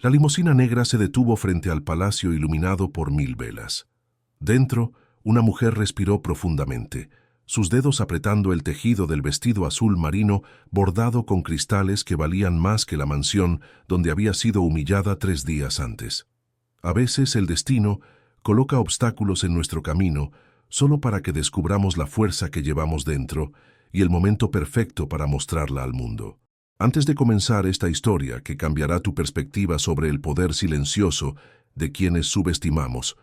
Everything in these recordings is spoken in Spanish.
La limusina negra se detuvo frente al palacio iluminado por 1000 velas. Dentro, una mujer respiró profundamente, sus dedos apretando el tejido del vestido azul marino bordado con cristales que valían más que la mansión donde había sido humillada 3 días antes. A veces el destino coloca obstáculos en nuestro camino solo para que descubramos la fuerza que llevamos dentro y el momento perfecto para mostrarla al mundo. Antes de comenzar esta historia que cambiará tu perspectiva sobre el poder silencioso de quienes subestimamos,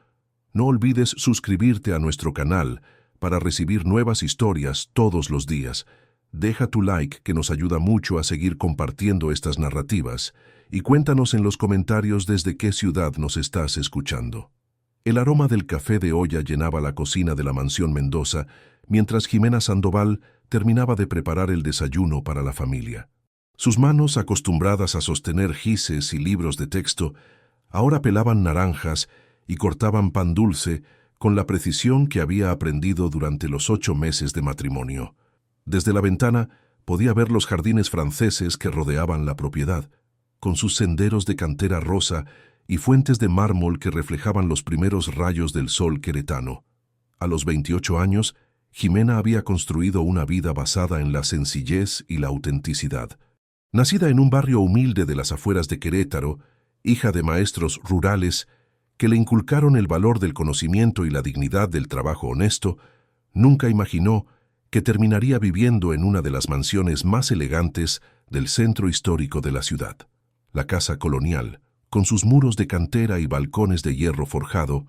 no olvides suscribirte a nuestro canal para recibir nuevas historias todos los días. Deja tu like que nos ayuda mucho a seguir compartiendo estas narrativas y cuéntanos en los comentarios desde qué ciudad nos estás escuchando. El aroma del café de olla llenaba la cocina de la mansión Mendoza mientras Ximena Sandoval terminaba de preparar el desayuno para la familia. Sus manos, acostumbradas a sostener gises y libros de texto, ahora pelaban naranjas y cortaban pan dulce con la precisión que había aprendido durante los 8 meses de matrimonio. Desde la ventana podía ver los jardines franceses que rodeaban la propiedad, con sus senderos de cantera rosa y fuentes de mármol que reflejaban los primeros rayos del sol queretano. A los 28 años, Ximena había construido una vida basada en la sencillez y la autenticidad. Nacida en un barrio humilde de las afueras de Querétaro, hija de maestros rurales que le inculcaron el valor del conocimiento y la dignidad del trabajo honesto, nunca imaginó que terminaría viviendo en una de las mansiones más elegantes del centro histórico de la ciudad. La casa colonial, con sus muros de cantera y balcones de hierro forjado,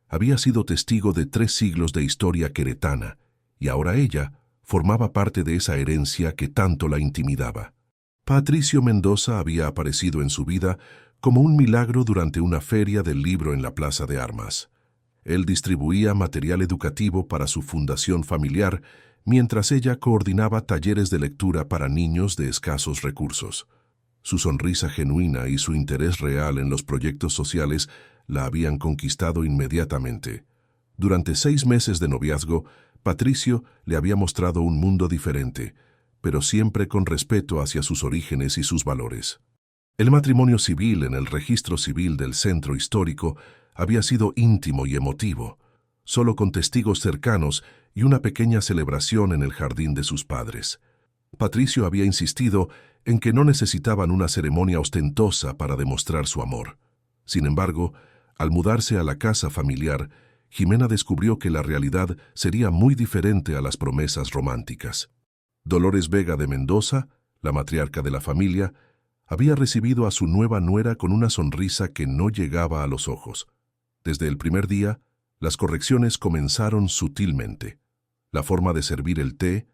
había sido testigo de 3 siglos de historia queretana, y ahora ella formaba parte de esa herencia que tanto la intimidaba. Patricio Mendoza había aparecido en su vida como un milagro durante una feria del libro en la Plaza de Armas. Él distribuía material educativo para su fundación familiar, mientras ella coordinaba talleres de lectura para niños de escasos recursos. Su sonrisa genuina y su interés real en los proyectos sociales la habían conquistado inmediatamente. Durante 6 meses de noviazgo, Patricio le había mostrado un mundo diferente, pero siempre con respeto hacia sus orígenes y sus valores. El matrimonio civil en el registro civil del centro histórico había sido íntimo y emotivo, solo con testigos cercanos y una pequeña celebración en el jardín de sus padres. Patricio había insistido en que no necesitaban una ceremonia ostentosa para demostrar su amor. Sin embargo, al mudarse a la casa familiar, Ximena descubrió que la realidad sería muy diferente a las promesas románticas. Dolores Vega de Mendoza, la matriarca de la familia, había recibido a su nueva nuera con una sonrisa que no llegaba a los ojos. Desde el primer día, las correcciones comenzaron sutilmente. La forma de servir el té,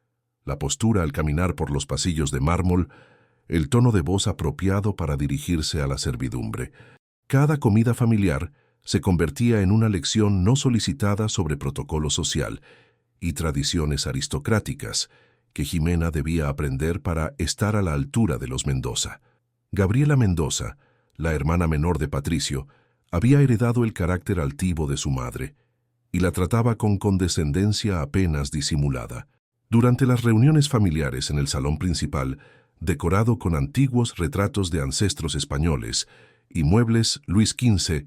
la postura al caminar por los pasillos de mármol, el tono de voz apropiado para dirigirse a la servidumbre. Cada comida familiar se convertía en una lección no solicitada sobre protocolo social y tradiciones aristocráticas que Ximena debía aprender para estar a la altura de los Mendoza. Gabriela Mendoza, la hermana menor de Patricio, había heredado el carácter altivo de su madre y la trataba con condescendencia apenas disimulada. Durante las reuniones familiares en el salón principal, decorado con antiguos retratos de ancestros españoles y muebles Luis XV,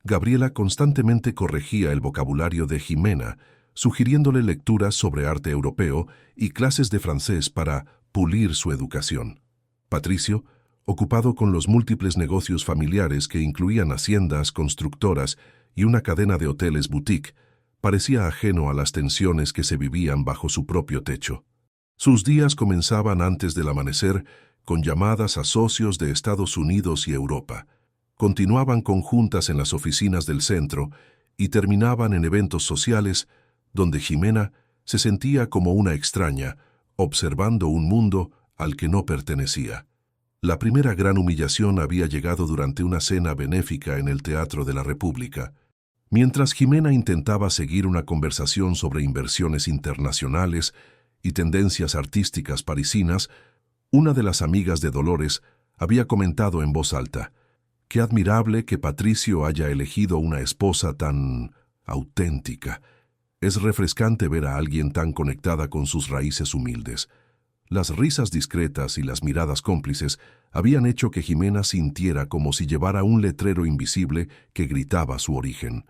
Gabriela constantemente corregía el vocabulario de Ximena, sugiriéndole lecturas sobre arte europeo y clases de francés para pulir su educación. Patricio, ocupado con los múltiples negocios familiares que incluían haciendas, constructoras y una cadena de hoteles boutique, parecía ajeno a las tensiones que se vivían bajo su propio techo. Sus días comenzaban antes del amanecer con llamadas a socios de Estados Unidos y Europa. Continuaban con juntas en las oficinas del centro y terminaban en eventos sociales donde Ximena se sentía como una extraña, observando un mundo al que no pertenecía. La primera gran humillación había llegado durante una cena benéfica en el Teatro de la República. Mientras Ximena intentaba seguir una conversación sobre inversiones internacionales y tendencias artísticas parisinas, una de las amigas de Dolores había comentado en voz alta: «Qué admirable que Patricio haya elegido una esposa tan auténtica. Es refrescante ver a alguien tan conectada con sus raíces humildes». Las risas discretas y las miradas cómplices habían hecho que Jimena sintiera como si llevara un letrero invisible que gritaba su origen.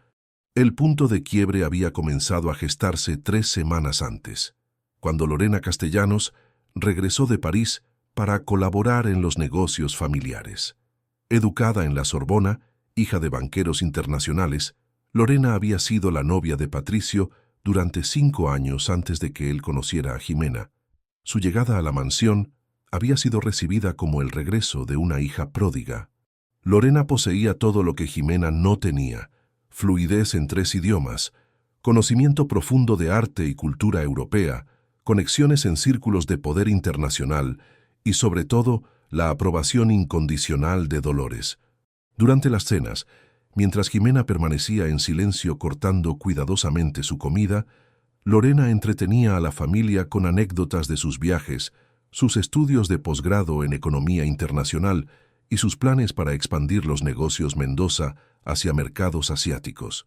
El punto de quiebre había comenzado a gestarse 3 semanas antes, cuando Lorena Castellanos regresó de París para colaborar en los negocios familiares. Educada en la Sorbona, hija de banqueros internacionales, Lorena había sido la novia de Patricio durante 5 años antes de que él conociera a Jimena. Su llegada a la mansión había sido recibida como el regreso de una hija pródiga. Lorena poseía todo lo que Jimena no tenía: fluidez en 3 idiomas, conocimiento profundo de arte y cultura europea, conexiones en círculos de poder internacional y, sobre todo, la aprobación incondicional de Dolores. Durante las cenas, mientras Jimena permanecía en silencio cortando cuidadosamente su comida, Lorena entretenía a la familia con anécdotas de sus viajes, sus estudios de posgrado en economía internacional y sus planes para expandir los negocios Mendoza hacia mercados asiáticos.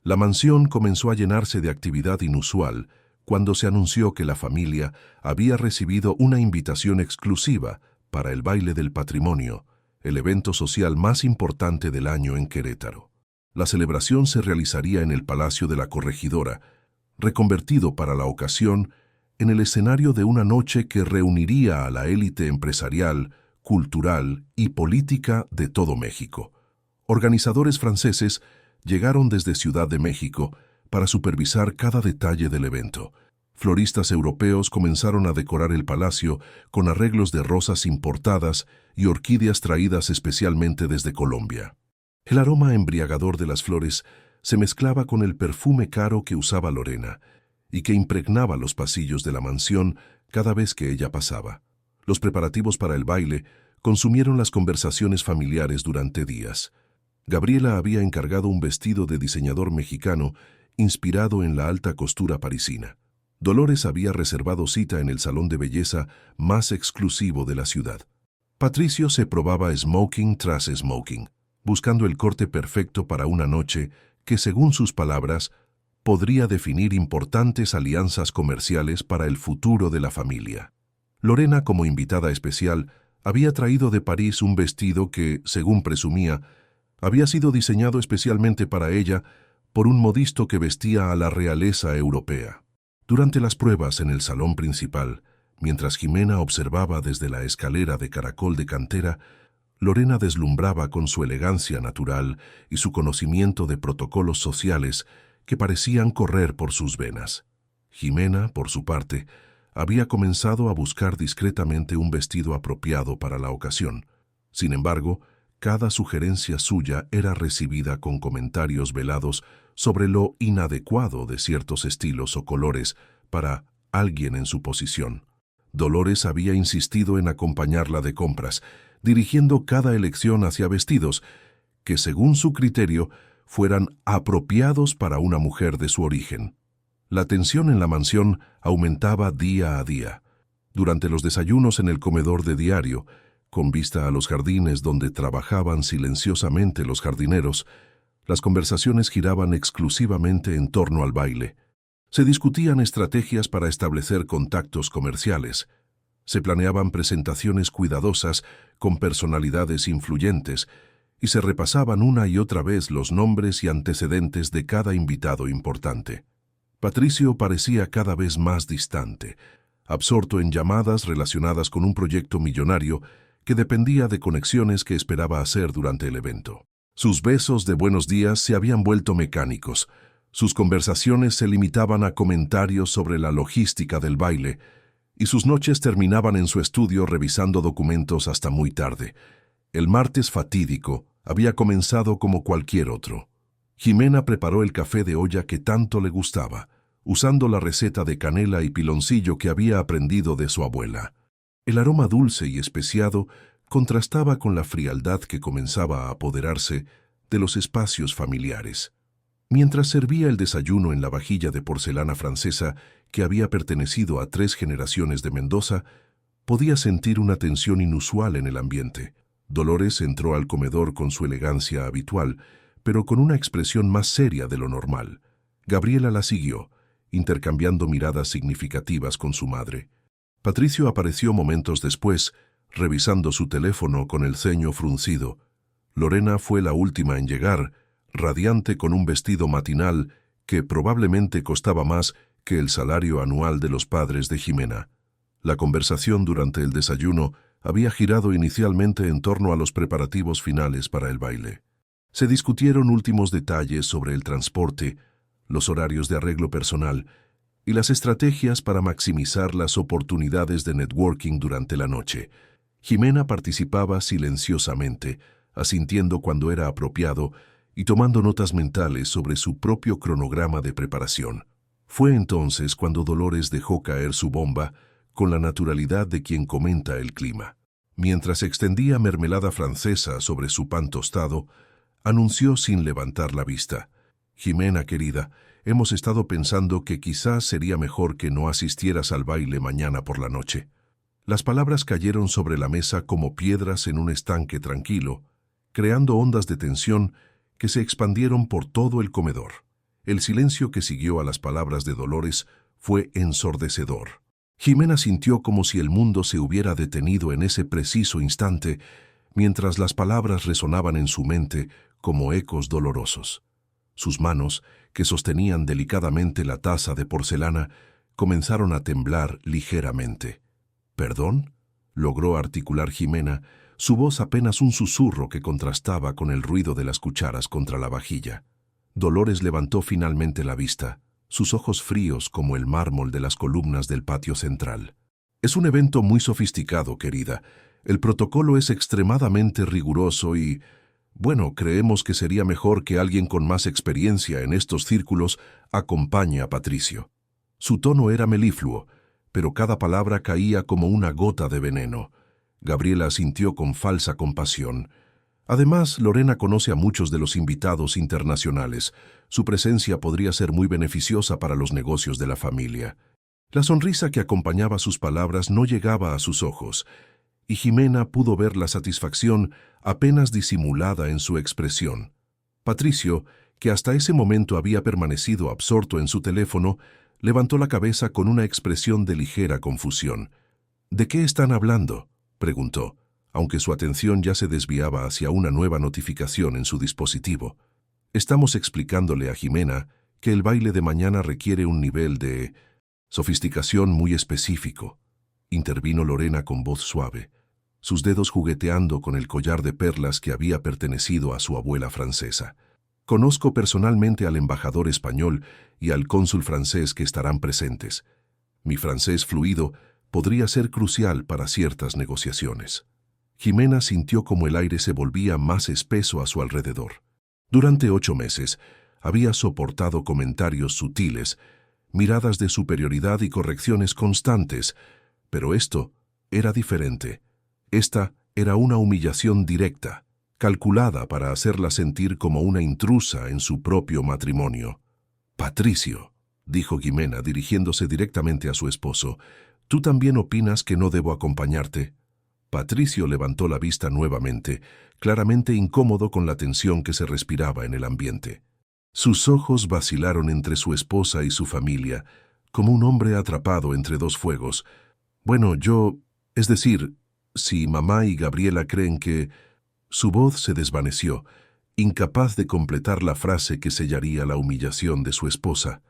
La mansión comenzó a llenarse de actividad inusual cuando se anunció que la familia había recibido una invitación exclusiva para el Baile del Patrimonio, el evento social más importante del año en Querétaro. La celebración se realizaría en el Palacio de la Corregidora, reconvertido para la ocasión en el escenario de una noche que reuniría a la élite empresarial, cultural y política de todo México. Organizadores franceses llegaron desde Ciudad de México para supervisar cada detalle del evento. Floristas europeos comenzaron a decorar el palacio con arreglos de rosas importadas y orquídeas traídas especialmente desde Colombia. El aroma embriagador de las flores se mezclaba con el perfume caro que usaba Lorena y que impregnaba los pasillos de la mansión cada vez que ella pasaba. Los preparativos para el baile consumieron las conversaciones familiares durante días. Gabriela había encargado un vestido de diseñador mexicano inspirado en la alta costura parisina. Dolores había reservado cita en el salón de belleza más exclusivo de la ciudad. Patricio se probaba smoking tras smoking, buscando el corte perfecto para una noche que, según sus palabras, podría definir importantes alianzas comerciales para el futuro de la familia. Lorena, como invitada especial, había traído de París un vestido que, según presumía, había sido diseñado especialmente para ella por un modisto que vestía a la realeza europea. Durante las pruebas en el salón principal, mientras Jimena observaba desde la escalera de caracol de cantera, Lorena deslumbraba con su elegancia natural y su conocimiento de protocolos sociales que parecían correr por sus venas. Jimena, por su parte, había comenzado a buscar discretamente un vestido apropiado para la ocasión. Sin embargo, cada sugerencia suya era recibida con comentarios velados sobre lo inadecuado de ciertos estilos o colores para alguien en su posición. Dolores había insistido en acompañarla de compras, dirigiendo cada elección hacia vestidos que, según su criterio, fueran apropiados para una mujer de su origen. La tensión en la mansión aumentaba día a día. Durante los desayunos en el comedor de diario, con vista a los jardines donde trabajaban silenciosamente los jardineros, las conversaciones giraban exclusivamente en torno al baile. Se discutían estrategias para establecer contactos comerciales. Se planeaban presentaciones cuidadosas con personalidades influyentes y se repasaban una y otra vez los nombres y antecedentes de cada invitado importante. Patricio parecía cada vez más distante, absorto en llamadas relacionadas con un proyecto millonario que dependía de conexiones que esperaba hacer durante el evento. Sus besos de buenos días se habían vuelto mecánicos. Sus conversaciones se limitaban a comentarios sobre la logística del baile, y sus noches terminaban en su estudio revisando documentos hasta muy tarde. El martes fatídico había comenzado como cualquier otro. Jimena preparó el café de olla que tanto le gustaba, usando la receta de canela y piloncillo que había aprendido de su abuela. El aroma dulce y especiado contrastaba con la frialdad que comenzaba a apoderarse de los espacios familiares. Mientras servía el desayuno en la vajilla de porcelana francesa que había pertenecido a 3 generaciones de Mendoza, podía sentir una tensión inusual en el ambiente. Dolores entró al comedor con su elegancia habitual, pero con una expresión más seria de lo normal. Gabriela la siguió, intercambiando miradas significativas con su madre. Patricio apareció momentos después, revisando su teléfono con el ceño fruncido. Lorena fue la última en llegar, radiante con un vestido matinal que probablemente costaba más que el salario anual de los padres de Jimena. La conversación durante el desayuno había girado inicialmente en torno a los preparativos finales para el baile. Se discutieron últimos detalles sobre el transporte, los horarios de arreglo personal y las estrategias para maximizar las oportunidades de networking durante la noche. Jimena participaba silenciosamente, asintiendo cuando era apropiado y tomando notas mentales sobre su propio cronograma de preparación. Fue entonces cuando Dolores dejó caer su bomba con la naturalidad de quien comenta el clima. Mientras extendía mermelada francesa sobre su pan tostado, anunció sin levantar la vista: «Jimena, querida, hemos estado pensando que quizás sería mejor que no asistieras al baile mañana por la noche». Las palabras cayeron sobre la mesa como piedras en un estanque tranquilo, creando ondas de tensión que se expandieron por todo el comedor. El silencio que siguió a las palabras de Dolores fue ensordecedor. Jimena sintió como si el mundo se hubiera detenido en ese preciso instante, mientras las palabras resonaban en su mente como ecos dolorosos. Sus manos, que sostenían delicadamente la taza de porcelana, comenzaron a temblar ligeramente. «¿Perdón?», logró articular Jimena, su voz apenas un susurro que contrastaba con el ruido de las cucharas contra la vajilla. Dolores levantó finalmente la vista, sus ojos fríos como el mármol de las columnas del patio central. «Es un evento muy sofisticado, querida. El protocolo es extremadamente riguroso y, bueno, creemos que sería mejor que alguien con más experiencia en estos círculos acompañe a Patricio». Su tono era melifluo, pero cada palabra caía como una gota de veneno. Gabriela asintió con falsa compasión. Además, Lorena conoce a muchos de los invitados internacionales. Su presencia podría ser muy beneficiosa para los negocios de la familia. La sonrisa que acompañaba sus palabras no llegaba a sus ojos, y Jimena pudo ver la satisfacción apenas disimulada en su expresión. Patricio, que hasta ese momento había permanecido absorto en su teléfono, levantó la cabeza con una expresión de ligera confusión. «¿De qué están hablando?», preguntó, aunque su atención ya se desviaba hacia una nueva notificación en su dispositivo. «Estamos explicándole a Jimena que el baile de mañana requiere un nivel de sofisticación muy específico», intervino Lorena con voz suave, sus dedos jugueteando con el collar de perlas que había pertenecido a su abuela francesa. «Conozco personalmente al embajador español y al cónsul francés que estarán presentes. Mi francés fluido podría ser crucial para ciertas negociaciones». Jimena sintió como el aire se volvía más espeso a su alrededor. Durante 8 meses había soportado comentarios sutiles, miradas de superioridad y correcciones constantes, pero esto era diferente. Esta era una humillación directa, calculada para hacerla sentir como una intrusa en su propio matrimonio. «Patricio», dijo Jimena dirigiéndose directamente a su esposo, «¿tú también opinas que no debo acompañarte?». Patricio levantó la vista nuevamente, claramente incómodo con la tensión que se respiraba en el ambiente. Sus ojos vacilaron entre su esposa y su familia, como un hombre atrapado entre dos fuegos. «Bueno, es decir, si mamá y Gabriela creen que...». Su voz se desvaneció, incapaz de completar la frase que sellaría la humillación de su esposa.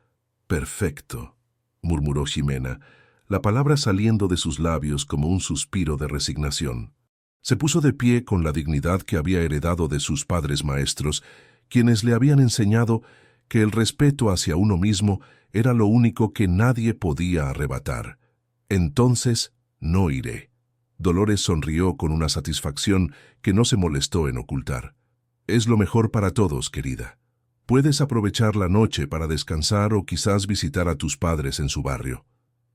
«Perfecto», murmuró Jimena, la palabra saliendo de sus labios como un suspiro de resignación. Se puso de pie con la dignidad que había heredado de sus padres maestros, quienes le habían enseñado que el respeto hacia uno mismo era lo único que nadie podía arrebatar. «Entonces, no iré». Dolores sonrió con una satisfacción que no se molestó en ocultar. «Es lo mejor para todos, querida. Puedes aprovechar la noche para descansar o quizás visitar a tus padres en su barrio».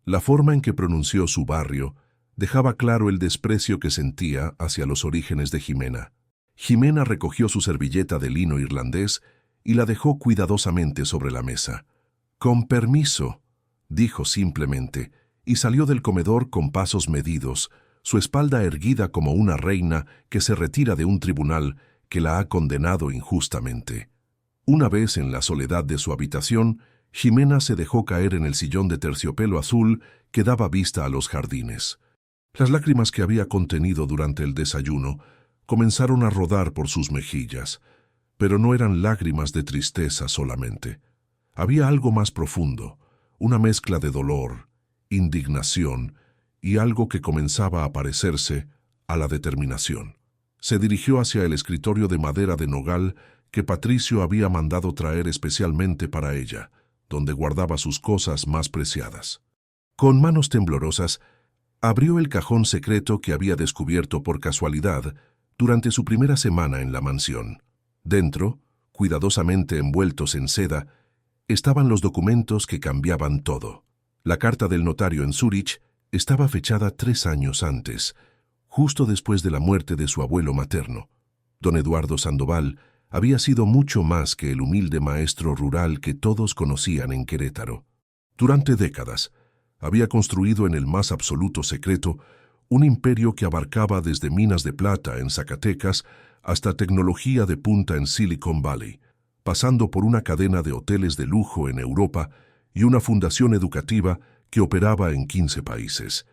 La forma en que pronunció su barrio dejaba claro el desprecio que sentía hacia los orígenes de Jimena. Jimena recogió su servilleta de lino irlandés y la dejó cuidadosamente sobre la mesa. «Con permiso», dijo simplemente, y salió del comedor con pasos medidos, su espalda erguida como una reina que se retira de un tribunal que la ha condenado injustamente. Una vez en la soledad de su habitación, Jimena se dejó caer en el sillón de terciopelo azul que daba vista a los jardines. Las lágrimas que había contenido durante el desayuno comenzaron a rodar por sus mejillas, pero no eran lágrimas de tristeza solamente. Había algo más profundo, una mezcla de dolor, indignación y algo que comenzaba a parecerse a la determinación. Se dirigió hacia el escritorio de madera de nogal que Patricio había mandado traer especialmente para ella, donde guardaba sus cosas más preciadas. Con manos temblorosas, abrió el cajón secreto que había descubierto por casualidad durante su primera semana en la mansión. Dentro, cuidadosamente envueltos en seda, estaban los documentos que cambiaban todo. La carta del notario en Zúrich estaba fechada 3 años antes, justo después de la muerte de su abuelo materno. Don Eduardo Sandoval había sido mucho más que el humilde maestro rural que todos conocían en Querétaro. Durante décadas, había construido en el más absoluto secreto un imperio que abarcaba desde minas de plata en Zacatecas hasta tecnología de punta en Silicon Valley, pasando por una cadena de hoteles de lujo en Europa y una fundación educativa que operaba en 15 países.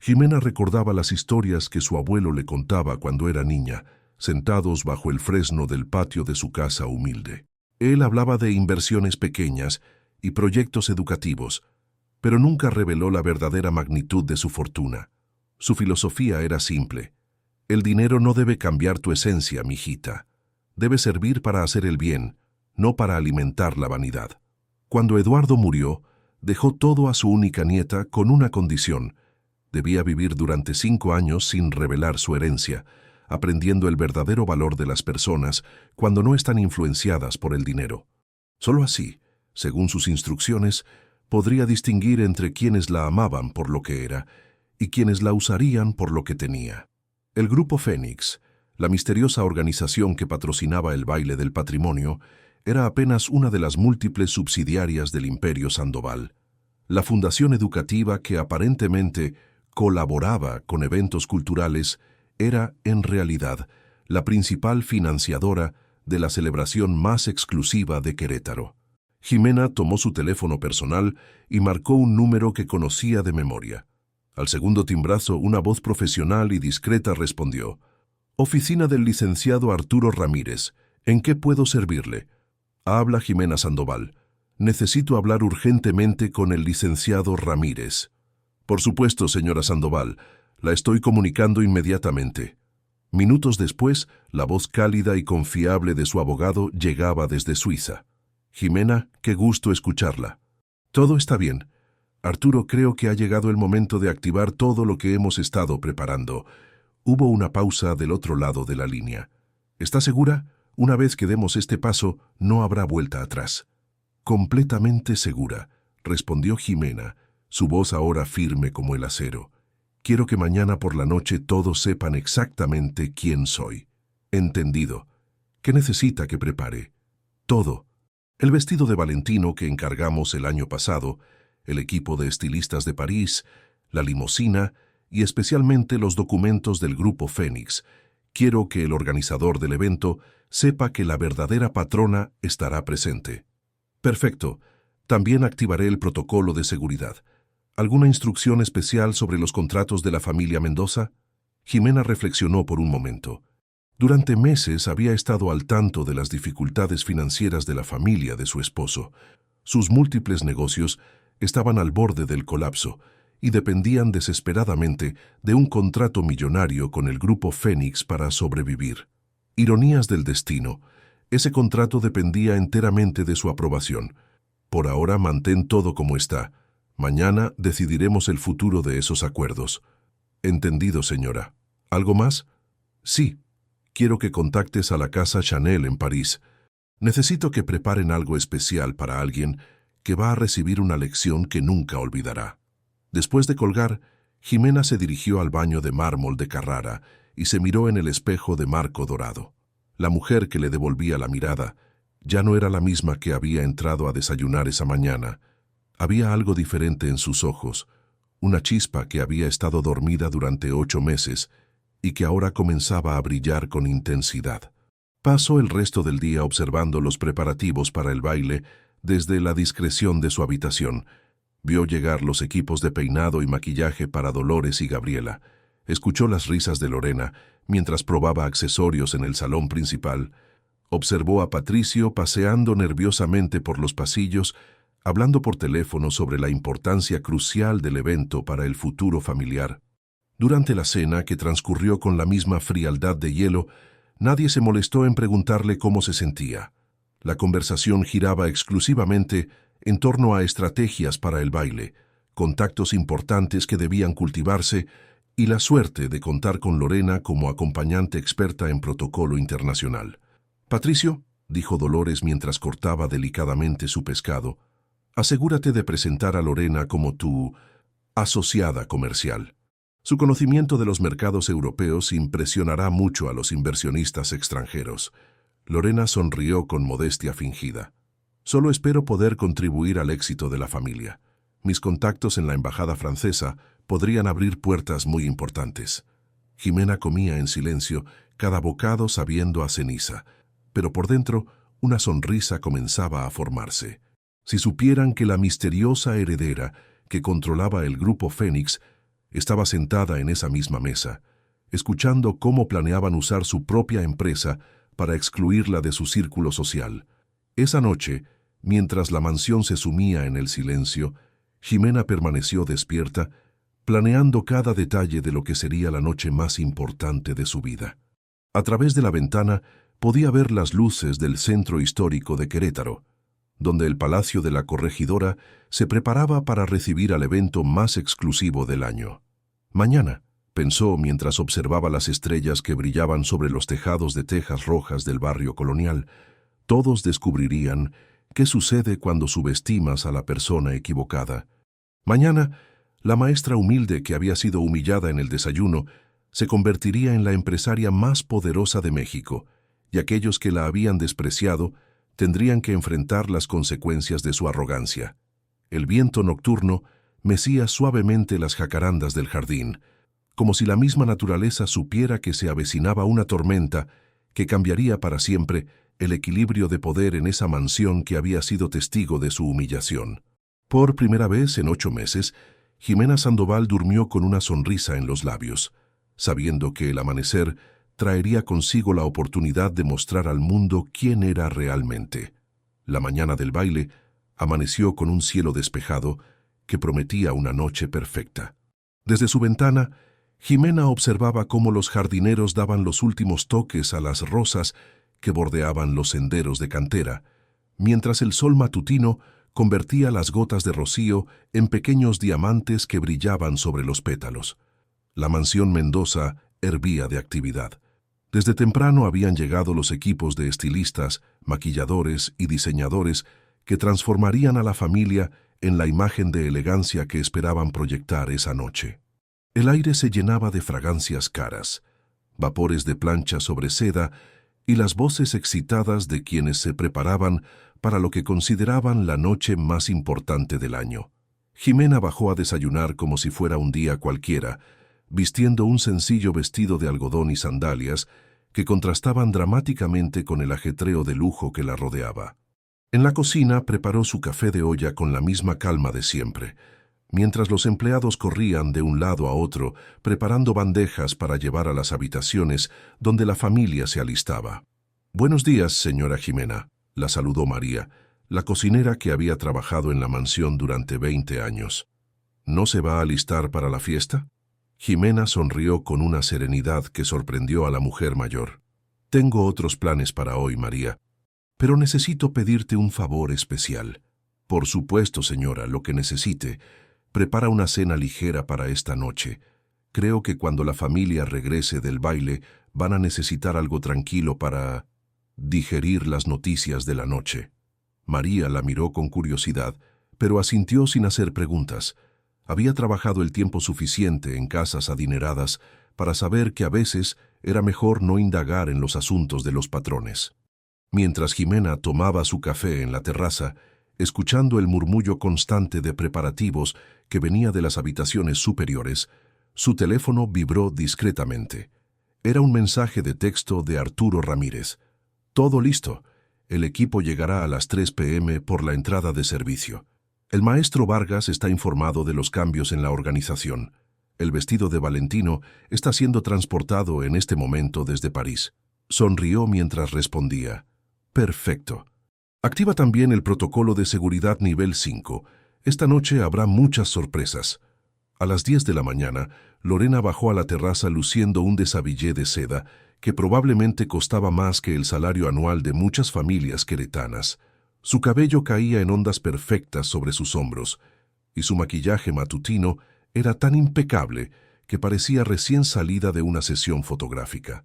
Jimena recordaba las historias que su abuelo le contaba cuando era niña, sentados bajo el fresno del patio de su casa humilde. Él hablaba de inversiones pequeñas y proyectos educativos, pero nunca reveló la verdadera magnitud de su fortuna. Su filosofía era simple: el dinero no debe cambiar tu esencia, mijita. Debe servir para hacer el bien, no para alimentar la vanidad. Cuando Eduardo murió, dejó todo a su única nieta con una condición: debía vivir durante 5 años sin revelar su herencia, aprendiendo el verdadero valor de las personas cuando no están influenciadas por el dinero. Solo así, según sus instrucciones, podría distinguir entre quienes la amaban por lo que era y quienes la usarían por lo que tenía. El Grupo Fénix, la misteriosa organización que patrocinaba el baile del patrimonio, era apenas una de las múltiples subsidiarias del Imperio Sandoval. La fundación educativa que aparentemente colaboraba con eventos culturales era, en realidad, la principal financiadora de la celebración más exclusiva de Querétaro. Jimena tomó su teléfono personal y marcó un número que conocía de memoria. Al segundo timbrazo, una voz profesional y discreta respondió: «Oficina del licenciado Arturo Ramírez. ¿En qué puedo servirle?» «Habla Jimena Sandoval. Necesito hablar urgentemente con el licenciado Ramírez». «Por supuesto, señora Sandoval. La estoy comunicando inmediatamente». Minutos después, la voz cálida y confiable de su abogado llegaba desde Suiza. «Jimena, qué gusto escucharla». «Todo está bien. Arturo, creo que ha llegado el momento de activar todo lo que hemos estado preparando». Hubo una pausa del otro lado de la línea. «¿Está segura? Una vez que demos este paso, no habrá vuelta atrás». «Completamente segura», respondió Jimena, su voz ahora firme como el acero. «Quiero que mañana por la noche todos sepan exactamente quién soy». «Entendido. ¿Qué necesita que prepare?» «Todo. El vestido de Valentino que encargamos el año pasado, el equipo de estilistas de París, la limusina y especialmente los documentos del Grupo Fénix. Quiero que el organizador del evento sepa que la verdadera patrona estará presente». «Perfecto. También activaré el protocolo de seguridad. ¿Alguna instrucción especial sobre los contratos de la familia Mendoza?» Jimena reflexionó por un momento. Durante meses había estado al tanto de las dificultades financieras de la familia de su esposo. Sus múltiples negocios estaban al borde del colapso y dependían desesperadamente de un contrato millonario con el Grupo Fénix para sobrevivir. Ironías del destino, ese contrato dependía enteramente de su aprobación. «Por ahora mantén todo como está. Mañana decidiremos el futuro de esos acuerdos». «Entendido, señora. ¿Algo más?» «Sí. Quiero que contactes a la casa Chanel en París. Necesito que preparen algo especial para alguien que va a recibir una lección que nunca olvidará». Después de colgar, Jimena se dirigió al baño de mármol de Carrara y se miró en el espejo de marco dorado. La mujer que le devolvía la mirada ya no era la misma que había entrado a desayunar esa mañana. Había algo diferente en sus ojos, una chispa que había estado dormida durante 8 meses y que ahora comenzaba a brillar con intensidad. Pasó el resto del día observando los preparativos para el baile desde la discreción de su habitación. Vio llegar los equipos de peinado y maquillaje para Dolores y Gabriela. Escuchó las risas de Lorena mientras probaba accesorios en el salón principal. Observó a Patricio paseando nerviosamente por los pasillos, hablando por teléfono sobre la importancia crucial del evento para el futuro familiar. Durante la cena, que transcurrió con la misma frialdad de hielo, nadie se molestó en preguntarle cómo se sentía. La conversación giraba exclusivamente en torno a estrategias para el baile, contactos importantes que debían cultivarse y la suerte de contar con Lorena como acompañante experta en protocolo internacional. «Patricio», dijo Dolores mientras cortaba delicadamente su pescado, «asegúrate de presentar a Lorena como tu asociada comercial. Su conocimiento de los mercados europeos impresionará mucho a los inversionistas extranjeros». Lorena sonrió con modestia fingida. «Solo espero poder contribuir al éxito de la familia. Mis contactos en la embajada francesa podrían abrir puertas muy importantes». Jimena comía en silencio, cada bocado sabiendo a ceniza, pero por dentro una sonrisa comenzaba a formarse. Si supieran que la misteriosa heredera que controlaba el grupo Fénix estaba sentada en esa misma mesa, escuchando cómo planeaban usar su propia empresa para excluirla de su círculo social. Esa noche, mientras la mansión se sumía en el silencio, Jimena permaneció despierta, planeando cada detalle de lo que sería la noche más importante de su vida. A través de la ventana podía ver las luces del centro histórico de Querétaro, donde el Palacio de la Corregidora se preparaba para recibir al evento más exclusivo del año. «Mañana», pensó mientras observaba las estrellas que brillaban sobre los tejados de tejas rojas del barrio colonial, «todos descubrirían qué sucede cuando subestimas a la persona equivocada. Mañana, la maestra humilde que había sido humillada en el desayuno se convertiría en la empresaria más poderosa de México, y aquellos que la habían despreciado tendrían que enfrentar las consecuencias de su arrogancia. El viento nocturno mecía suavemente las jacarandas del jardín, como si la misma naturaleza supiera que se avecinaba una tormenta que cambiaría para siempre el equilibrio de poder en esa mansión que había sido testigo de su humillación. Por primera vez en 8 meses, Jimena Sandoval durmió con una sonrisa en los labios, sabiendo que el amanecer traería consigo la oportunidad de mostrar al mundo quién era realmente. La mañana del baile amaneció con un cielo despejado que prometía una noche perfecta. Desde su ventana, Jimena observaba cómo los jardineros daban los últimos toques a las rosas que bordeaban los senderos de cantera, mientras el sol matutino convertía las gotas de rocío en pequeños diamantes que brillaban sobre los pétalos. La mansión Mendoza hervía de actividad. Desde temprano habían llegado los equipos de estilistas, maquilladores y diseñadores que transformarían a la familia en la imagen de elegancia que esperaban proyectar esa noche. El aire se llenaba de fragancias caras, vapores de plancha sobre seda y las voces excitadas de quienes se preparaban para lo que consideraban la noche más importante del año. Jimena bajó a desayunar como si fuera un día cualquiera, vistiendo un sencillo vestido de algodón y sandalias que contrastaban dramáticamente con el ajetreo de lujo que la rodeaba. En la cocina preparó su café de olla con la misma calma de siempre, mientras los empleados corrían de un lado a otro preparando bandejas para llevar a las habitaciones donde la familia se alistaba. «Buenos días, señora Jimena», la saludó María, la cocinera que había trabajado en la mansión durante 20 años. «¿No se va a alistar para la fiesta?». Jimena sonrió con una serenidad que sorprendió a la mujer mayor. «Tengo otros planes para hoy, María, pero necesito pedirte un favor especial». «Por supuesto, señora, lo que necesite. Prepara una cena ligera para esta noche. Creo que cuando la familia regrese del baile van a necesitar algo tranquilo para digerir las noticias de la noche». María la miró con curiosidad, pero asintió sin hacer preguntas. Había trabajado el tiempo suficiente en casas adineradas para saber que a veces era mejor no indagar en los asuntos de los patrones. Mientras Jimena tomaba su café en la terraza, escuchando el murmullo constante de preparativos que venía de las habitaciones superiores, su teléfono vibró discretamente. Era un mensaje de texto de Arturo Ramírez. «Todo listo. El equipo llegará a las 3 p.m. por la entrada de servicio. El maestro Vargas está informado de los cambios en la organización. El vestido de Valentino está siendo transportado en este momento desde París. Sonrió mientras respondía. Perfecto. Activa también el protocolo de seguridad nivel 5. Esta noche habrá muchas sorpresas. A las 10 de la mañana, Lorena bajó a la terraza luciendo un desabillé de seda que probablemente costaba más que el salario anual de muchas familias queretanas. Su cabello caía en ondas perfectas sobre sus hombros, y su maquillaje matutino era tan impecable que parecía recién salida de una sesión fotográfica.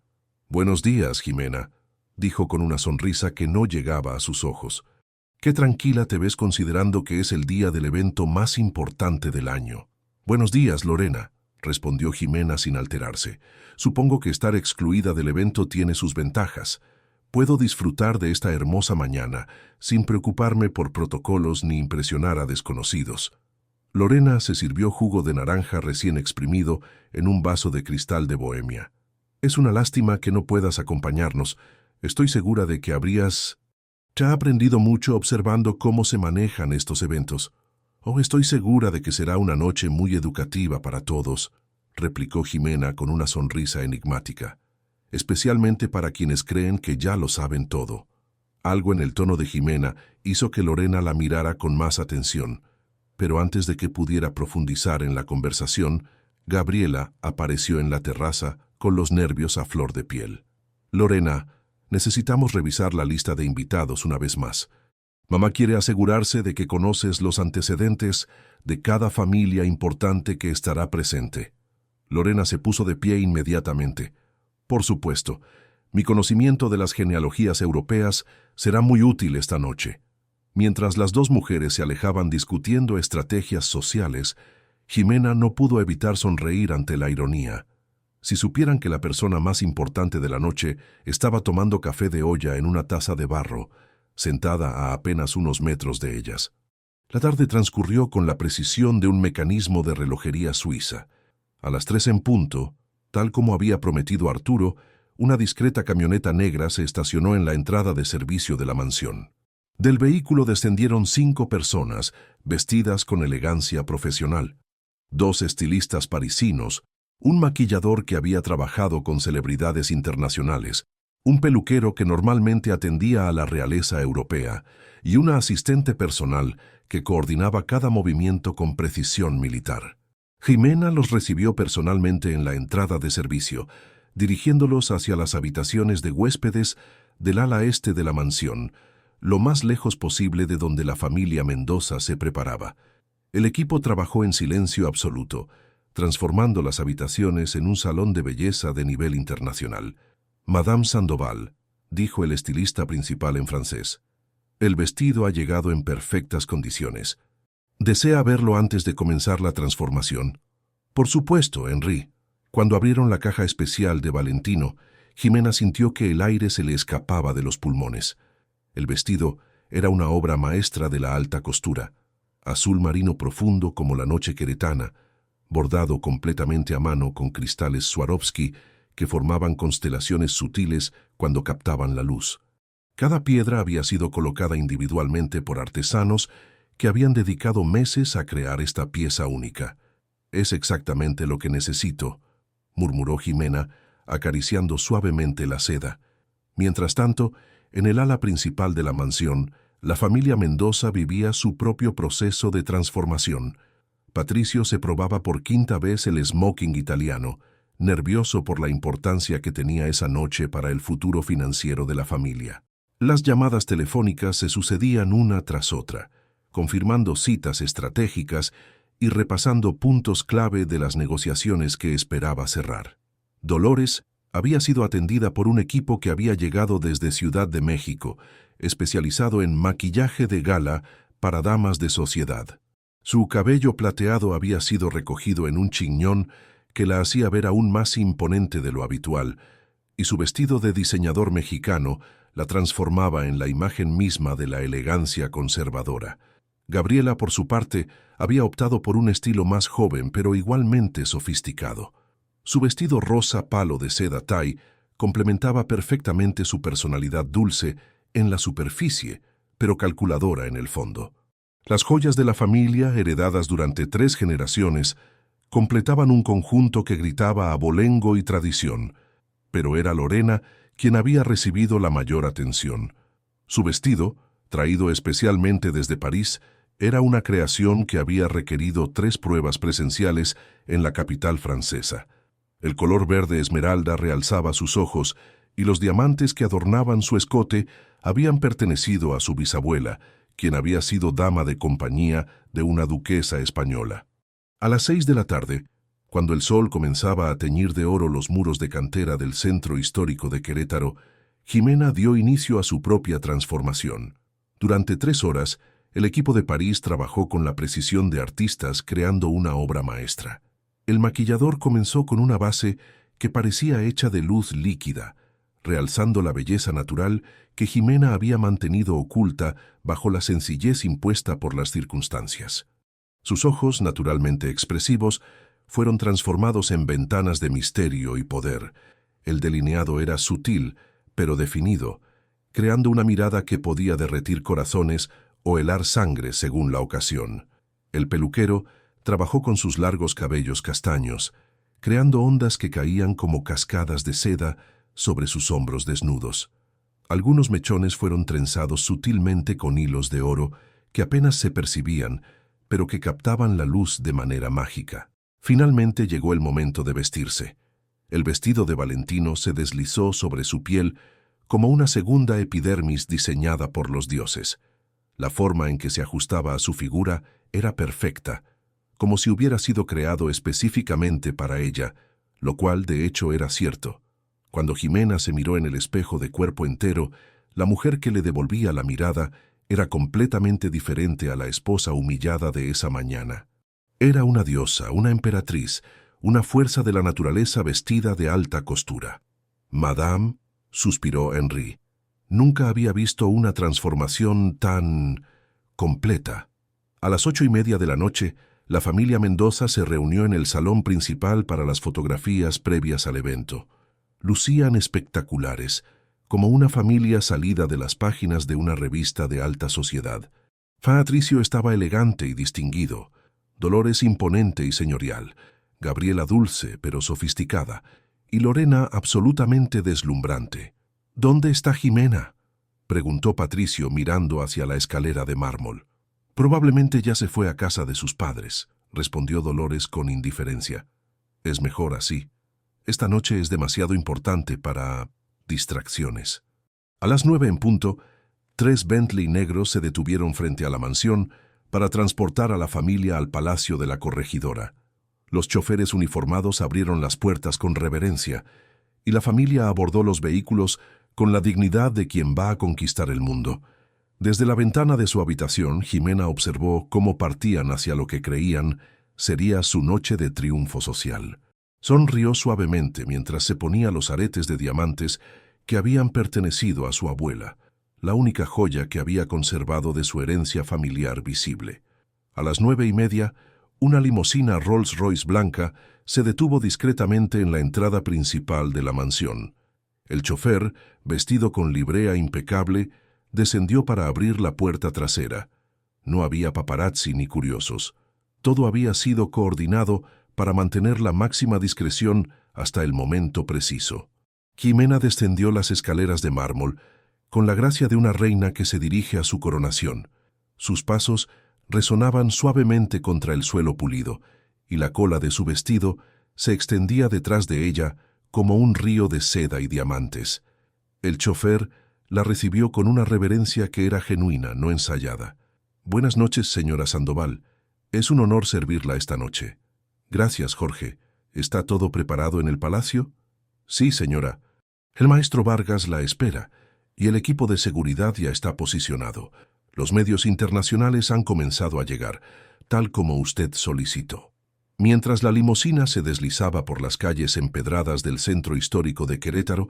«Buenos días, Jimena», dijo con una sonrisa que no llegaba a sus ojos. «Qué tranquila te ves considerando que es el día del evento más importante del año». «Buenos días, Lorena», respondió Jimena sin alterarse. «Supongo que estar excluida del evento tiene sus ventajas. Puedo disfrutar de esta hermosa mañana sin preocuparme por protocolos ni impresionar a desconocidos». Lorena se sirvió jugo de naranja recién exprimido en un vaso de cristal de Bohemia. «Es una lástima que no puedas acompañarnos. Estoy segura de que habrías... Ya he aprendido mucho observando cómo se manejan estos eventos. Estoy segura de que será una noche muy educativa para todos», replicó Jimena con una sonrisa enigmática. «Especialmente para quienes creen que ya lo saben todo». Algo en el tono de Jimena hizo que Lorena la mirara con más atención. Pero antes de que pudiera profundizar en la conversación, Gabriela apareció en la terraza con los nervios a flor de piel. «Lorena, necesitamos revisar la lista de invitados una vez más. Mamá quiere asegurarse de que conoces los antecedentes de cada familia importante que estará presente». Lorena se puso de pie inmediatamente. «Por supuesto, mi conocimiento de las genealogías europeas será muy útil esta noche». Mientras las dos mujeres se alejaban discutiendo estrategias sociales, Jimena no pudo evitar sonreír ante la ironía. Si supieran que la persona más importante de la noche estaba tomando café de olla en una taza de barro, sentada a apenas unos metros de ellas. La tarde transcurrió con la precisión de un mecanismo de relojería suiza. A las 3 en punto, tal como había prometido Arturo, una discreta camioneta negra se estacionó en la entrada de servicio de la mansión. Del vehículo descendieron 5 personas, vestidas con elegancia profesional. 2 estilistas parisinos, un maquillador que había trabajado con celebridades internacionales, un peluquero que normalmente atendía a la realeza europea y una asistente personal que coordinaba cada movimiento con precisión militar. Jimena los recibió personalmente en la entrada de servicio, dirigiéndolos hacia las habitaciones de huéspedes del ala este de la mansión, lo más lejos posible de donde la familia Mendoza se preparaba. El equipo trabajó en silencio absoluto, transformando las habitaciones en un salón de belleza de nivel internacional. «Madame Sandoval», dijo el estilista principal en francés. «El vestido ha llegado en perfectas condiciones. ¿Desea verlo antes de comenzar la transformación?» «Por supuesto, Henri». Cuando abrieron la caja especial de Valentino, Jimena sintió que el aire se le escapaba de los pulmones. El vestido era una obra maestra de la alta costura, azul marino profundo como la noche queretana, bordado completamente a mano con cristales Swarovski que formaban constelaciones sutiles cuando captaban la luz. Cada piedra había sido colocada individualmente por artesanos que habían dedicado meses a crear esta pieza única. «Es exactamente lo que necesito», murmuró Jimena, acariciando suavemente la seda. Mientras tanto, en el ala principal de la mansión, la familia Mendoza vivía su propio proceso de transformación. Patricio se probaba por 5ª vez el smoking italiano, nervioso por la importancia que tenía esa noche para el futuro financiero de la familia. Las llamadas telefónicas se sucedían una tras otra, confirmando citas estratégicas y repasando puntos clave de las negociaciones que esperaba cerrar. Dolores había sido atendida por un equipo que había llegado desde Ciudad de México, especializado en maquillaje de gala para damas de sociedad. Su cabello plateado había sido recogido en un chiñón que la hacía ver aún más imponente de lo habitual, y su vestido de diseñador mexicano la transformaba en la imagen misma de la elegancia conservadora. Gabriela, por su parte, había optado por un estilo más joven pero igualmente sofisticado. Su vestido rosa palo de seda tie complementaba perfectamente su personalidad dulce en la superficie, pero calculadora en el fondo. Las joyas de la familia, heredadas durante 3 generaciones, completaban un conjunto que gritaba abolengo y tradición, pero era Lorena quien había recibido la mayor atención. Su vestido, traído especialmente desde París, era una creación que había requerido 3 pruebas presenciales en la capital francesa. El color verde esmeralda realzaba sus ojos y los diamantes que adornaban su escote habían pertenecido a su bisabuela, quien había sido dama de compañía de una duquesa española. A las 6 de la tarde, cuando el sol comenzaba a teñir de oro los muros de cantera del centro histórico de Querétaro, Jimena dio inicio a su propia transformación. Durante 3 horas, el equipo de París trabajó con la precisión de artistas creando una obra maestra. El maquillador comenzó con una base que parecía hecha de luz líquida, realzando la belleza natural que Jimena había mantenido oculta bajo la sencillez impuesta por las circunstancias. Sus ojos, naturalmente expresivos, fueron transformados en ventanas de misterio y poder. El delineado era sutil, pero definido, creando una mirada que podía derretir corazones o helar sangre según la ocasión. El peluquero trabajó con sus largos cabellos castaños, creando ondas que caían como cascadas de seda sobre sus hombros desnudos. Algunos mechones fueron trenzados sutilmente con hilos de oro que apenas se percibían, pero que captaban la luz de manera mágica. Finalmente llegó el momento de vestirse. El vestido de Valentino se deslizó sobre su piel como una segunda epidermis diseñada por los dioses. La forma en que se ajustaba a su figura era perfecta, como si hubiera sido creado específicamente para ella, lo cual de hecho era cierto. Cuando Jimena se miró en el espejo de cuerpo entero, la mujer que le devolvía la mirada era completamente diferente a la esposa humillada de esa mañana. Era una diosa, una emperatriz, una fuerza de la naturaleza vestida de alta costura. «Madame», suspiró Henri, «nunca había visto una transformación tan completa». A las 8:30 de la noche, la familia Mendoza se reunió en el salón principal para las fotografías previas al evento. Lucían espectaculares, como una familia salida de las páginas de una revista de alta sociedad. Patricio estaba elegante y distinguido, Dolores imponente y señorial, Gabriela dulce pero sofisticada, y Lorena absolutamente deslumbrante. «¿Dónde está Jimena?», preguntó Patricio mirando hacia la escalera de mármol. «Probablemente ya se fue a casa de sus padres», respondió Dolores con indiferencia. «Es mejor así. Esta noche es demasiado importante para distracciones». A las 9 en punto, 3 Bentley negros se detuvieron frente a la mansión para transportar a la familia al palacio de la corregidora. Los choferes uniformados abrieron las puertas con reverencia, y la familia abordó los vehículos con la dignidad de quien va a conquistar el mundo. Desde la ventana de su habitación, Jimena observó cómo partían hacia lo que creían sería su noche de triunfo social. Sonrió suavemente mientras se ponía los aretes de diamantes que habían pertenecido a su abuela, la única joya que había conservado de su herencia familiar visible. A las 9:30, una limusina Rolls-Royce blanca se detuvo discretamente en la entrada principal de la mansión. El chofer, vestido con librea impecable, descendió para abrir la puerta trasera. No había paparazzi ni curiosos. Todo había sido coordinado para mantener la máxima discreción hasta el momento preciso. Jimena descendió las escaleras de mármol, con la gracia de una reina que se dirige a su coronación. Sus pasos resonaban suavemente contra el suelo pulido, y la cola de su vestido se extendía detrás de ella como un río de seda y diamantes. El chofer la recibió con una reverencia que era genuina, no ensayada. «Buenas noches, señora Sandoval. Es un honor servirla esta noche». «Gracias, Jorge. ¿Está todo preparado en el palacio?» «Sí, señora. El maestro Vargas la espera, y el equipo de seguridad ya está posicionado. Los medios internacionales han comenzado a llegar, tal como usted solicitó». Mientras la limusina se deslizaba por las calles empedradas del centro histórico de Querétaro,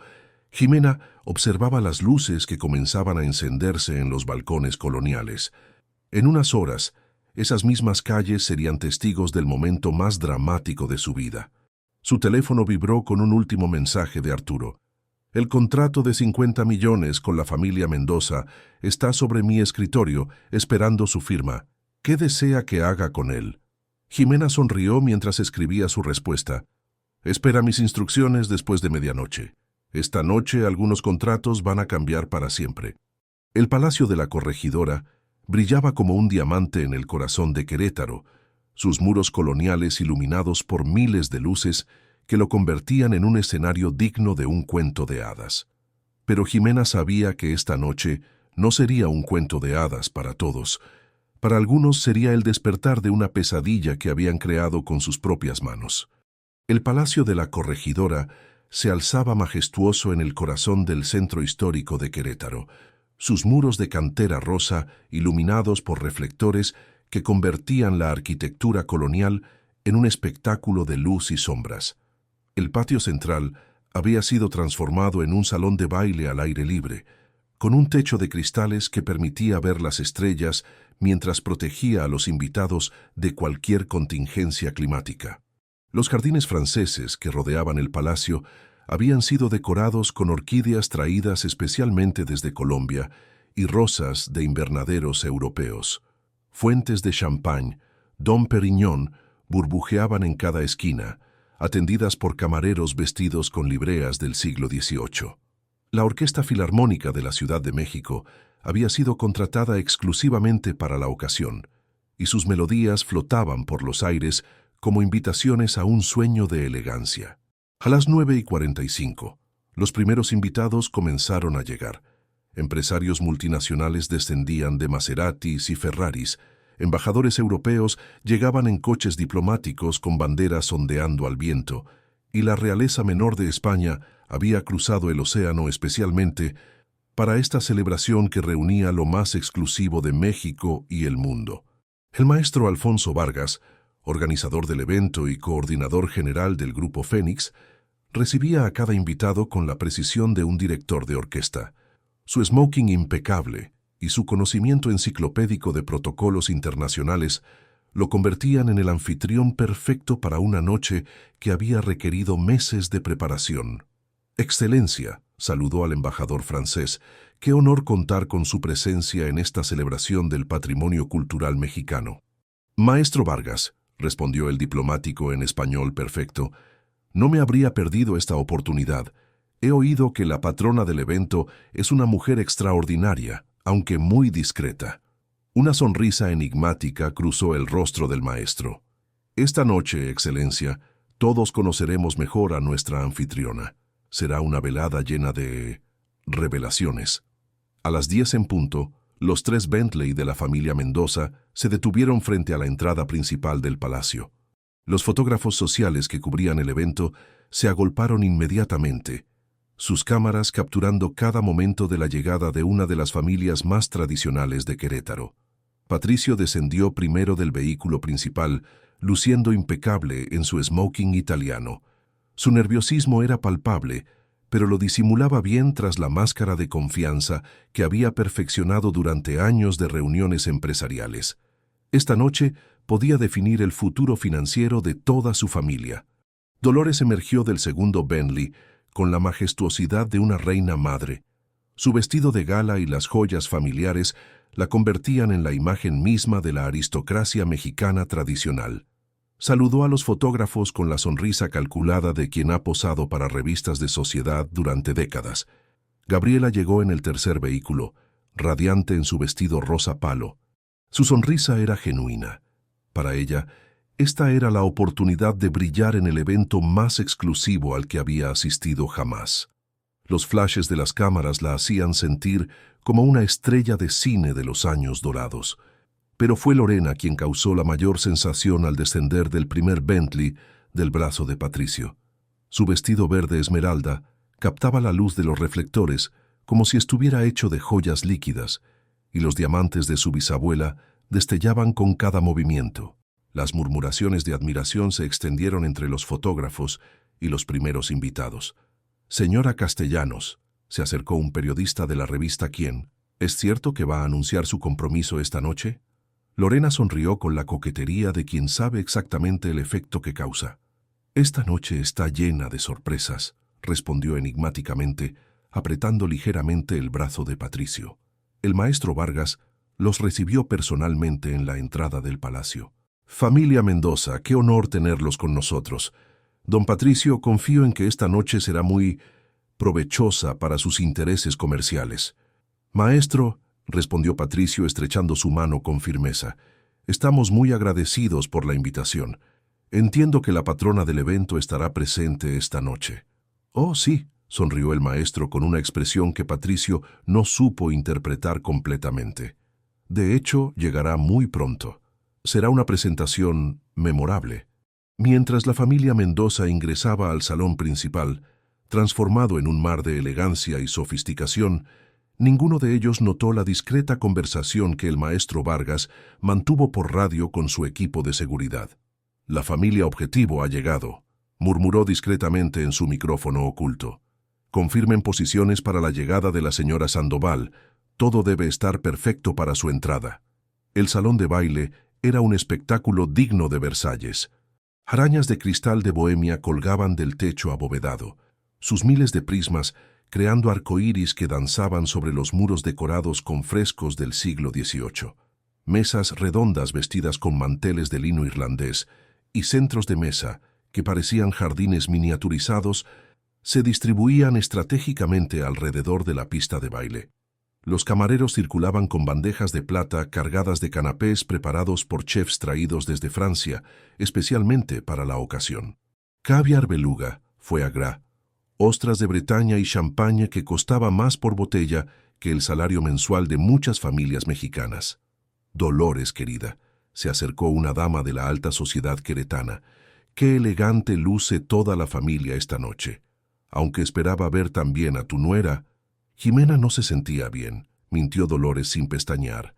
Jimena observaba las luces que comenzaban a encenderse en los balcones coloniales. En unas horas, esas mismas calles serían testigos del momento más dramático de su vida. Su teléfono vibró con un último mensaje de Arturo. El contrato de 50 millones con la familia Mendoza está sobre mi escritorio, esperando su firma. ¿Qué desea que haga con él? Jimena sonrió mientras escribía su respuesta. Espera mis instrucciones después de medianoche. Esta noche algunos contratos van a cambiar para siempre. El palacio de la corregidora brillaba como un diamante en el corazón de Querétaro, sus muros coloniales iluminados por miles de luces que lo convertían en un escenario digno de un cuento de hadas. Pero Jimena sabía que esta noche no sería un cuento de hadas para todos. Para algunos sería el despertar de una pesadilla que habían creado con sus propias manos. El palacio de la corregidora se alzaba majestuoso en el corazón del centro histórico de Querétaro, sus muros de cantera rosa iluminados por reflectores que convertían la arquitectura colonial en un espectáculo de luz y sombras. El patio central había sido transformado en un salón de baile al aire libre, con un techo de cristales que permitía ver las estrellas mientras protegía a los invitados de cualquier contingencia climática. Los jardines franceses que rodeaban el palacio habían sido decorados con orquídeas traídas especialmente desde Colombia y rosas de invernaderos europeos. Fuentes de champán, Dom Perignon, burbujeaban en cada esquina, atendidas por camareros vestidos con libreas del siglo XVIII. La Orquesta Filarmónica de la Ciudad de México había sido contratada exclusivamente para la ocasión, y sus melodías flotaban por los aires como invitaciones a un sueño de elegancia. A las 9:45, los primeros invitados comenzaron a llegar. Empresarios multinacionales descendían de Maseratis y Ferraris, embajadores europeos llegaban en coches diplomáticos con banderas ondeando al viento, y la realeza menor de España había cruzado el océano especialmente para esta celebración que reunía lo más exclusivo de México y el mundo. El maestro Alfonso Vargas, organizador del evento y coordinador general del Grupo Fénix, recibía a cada invitado con la precisión de un director de orquesta. Su smoking impecable y su conocimiento enciclopédico de protocolos internacionales lo convertían en el anfitrión perfecto para una noche que había requerido meses de preparación. Excelencia, saludó al embajador francés. Qué honor contar con su presencia en esta celebración del patrimonio cultural mexicano. Maestro Vargas, respondió el diplomático en español perfecto, no me habría perdido esta oportunidad. He oído que la patrona del evento es una mujer extraordinaria, aunque muy discreta. Una sonrisa enigmática cruzó el rostro del maestro. Esta noche, Excelencia, todos conoceremos mejor a nuestra anfitriona. Será una velada llena de revelaciones. A las 10 en punto, los 3 Bentley de la familia Mendoza se detuvieron frente a la entrada principal del palacio. Los fotógrafos sociales que cubrían el evento se agolparon inmediatamente, sus cámaras capturando cada momento de la llegada de una de las familias más tradicionales de Querétaro. Patricio descendió primero del vehículo principal, luciendo impecable en su smoking italiano. Su nerviosismo era palpable, pero lo disimulaba bien tras la máscara de confianza que había perfeccionado durante años de reuniones empresariales. Esta noche podía definir el futuro financiero de toda su familia. Dolores emergió del segundo Bentley con la majestuosidad de una reina madre. Su vestido de gala y las joyas familiares la convertían en la imagen misma de la aristocracia mexicana tradicional. Saludó a los fotógrafos con la sonrisa calculada de quien ha posado para revistas de sociedad durante décadas. Gabriela llegó en el tercer vehículo, radiante en su vestido rosa palo. Su sonrisa era genuina. Para ella, esta era la oportunidad de brillar en el evento más exclusivo al que había asistido jamás. Los flashes de las cámaras la hacían sentir como una estrella de cine de los años dorados. Pero fue Lorena quien causó la mayor sensación al descender del primer Bentley del brazo de Patricio. Su vestido verde esmeralda captaba la luz de los reflectores como si estuviera hecho de joyas líquidas, y los diamantes de su bisabuela destellaban con cada movimiento. Las murmuraciones de admiración se extendieron entre los fotógrafos y los primeros invitados. «Señora Castellanos», se acercó un periodista de la revista Quién, «¿es cierto que va a anunciar su compromiso esta noche?». Lorena sonrió con la coquetería de quien sabe exactamente el efecto que causa. «Esta noche está llena de sorpresas», respondió enigmáticamente, apretando ligeramente el brazo de Patricio. El maestro Vargas los recibió personalmente en la entrada del palacio. Familia Mendoza, qué honor tenerlos con nosotros. Don Patricio, confío en que esta noche será muy provechosa para sus intereses comerciales. Maestro, respondió Patricio estrechando su mano con firmeza, estamos muy agradecidos por la invitación. Entiendo que la patrona del evento estará presente esta noche. Oh, sí, sonrió el maestro con una expresión que Patricio no supo interpretar completamente. De hecho, llegará muy pronto. Será una presentación memorable. Mientras la familia Mendoza ingresaba al salón principal, transformado en un mar de elegancia y sofisticación, ninguno de ellos notó la discreta conversación que el maestro Vargas mantuvo por radio con su equipo de seguridad. La familia objetivo ha llegado, murmuró discretamente en su micrófono oculto. Confirmen posiciones para la llegada de la señora Sandoval. Todo debe estar perfecto para su entrada. El salón de baile era un espectáculo digno de Versalles. Arañas de cristal de Bohemia colgaban del techo abovedado, sus miles de prismas creando arcoíris que danzaban sobre los muros decorados con frescos del siglo XVIII. Mesas redondas vestidas con manteles de lino irlandés y centros de mesa, que parecían jardines miniaturizados, se distribuían estratégicamente alrededor de la pista de baile. Los camareros circulaban con bandejas de plata cargadas de canapés preparados por chefs traídos desde Francia, especialmente para la ocasión. Caviar beluga, foie gras, ostras de Bretaña y champaña que costaba más por botella que el salario mensual de muchas familias mexicanas. Dolores, querida, se acercó una dama de la alta sociedad queretana. Qué elegante luce toda la familia esta noche. Aunque esperaba ver también a tu nuera, Jimena no se sentía bien, mintió Dolores sin pestañear.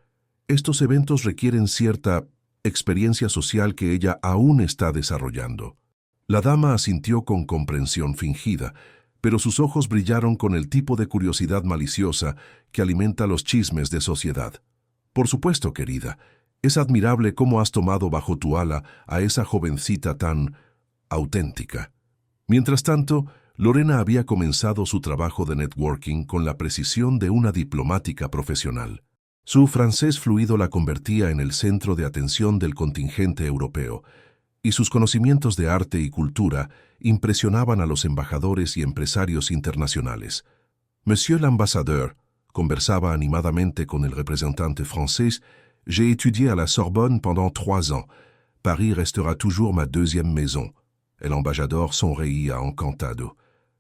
Estos eventos requieren cierta experiencia social que ella aún está desarrollando. La dama asintió con comprensión fingida, pero sus ojos brillaron con el tipo de curiosidad maliciosa que alimenta los chismes de sociedad. Por supuesto, querida, es admirable cómo has tomado bajo tu ala a esa jovencita tan auténtica. Mientras tanto, Lorena había comenzado su trabajo de networking con la precisión de una diplomática profesional. Su francés fluido la convertía en el centro de atención del contingente europeo, y sus conocimientos de arte y cultura impresionaban a los embajadores y empresarios internacionales. Monsieur l'ambassadeur, conversaba animadamente con el representante francés, j'ai étudié à la Sorbonne pendant 3 ans. Paris restera toujours ma deuxième maison. El ambassador sonreía encantado.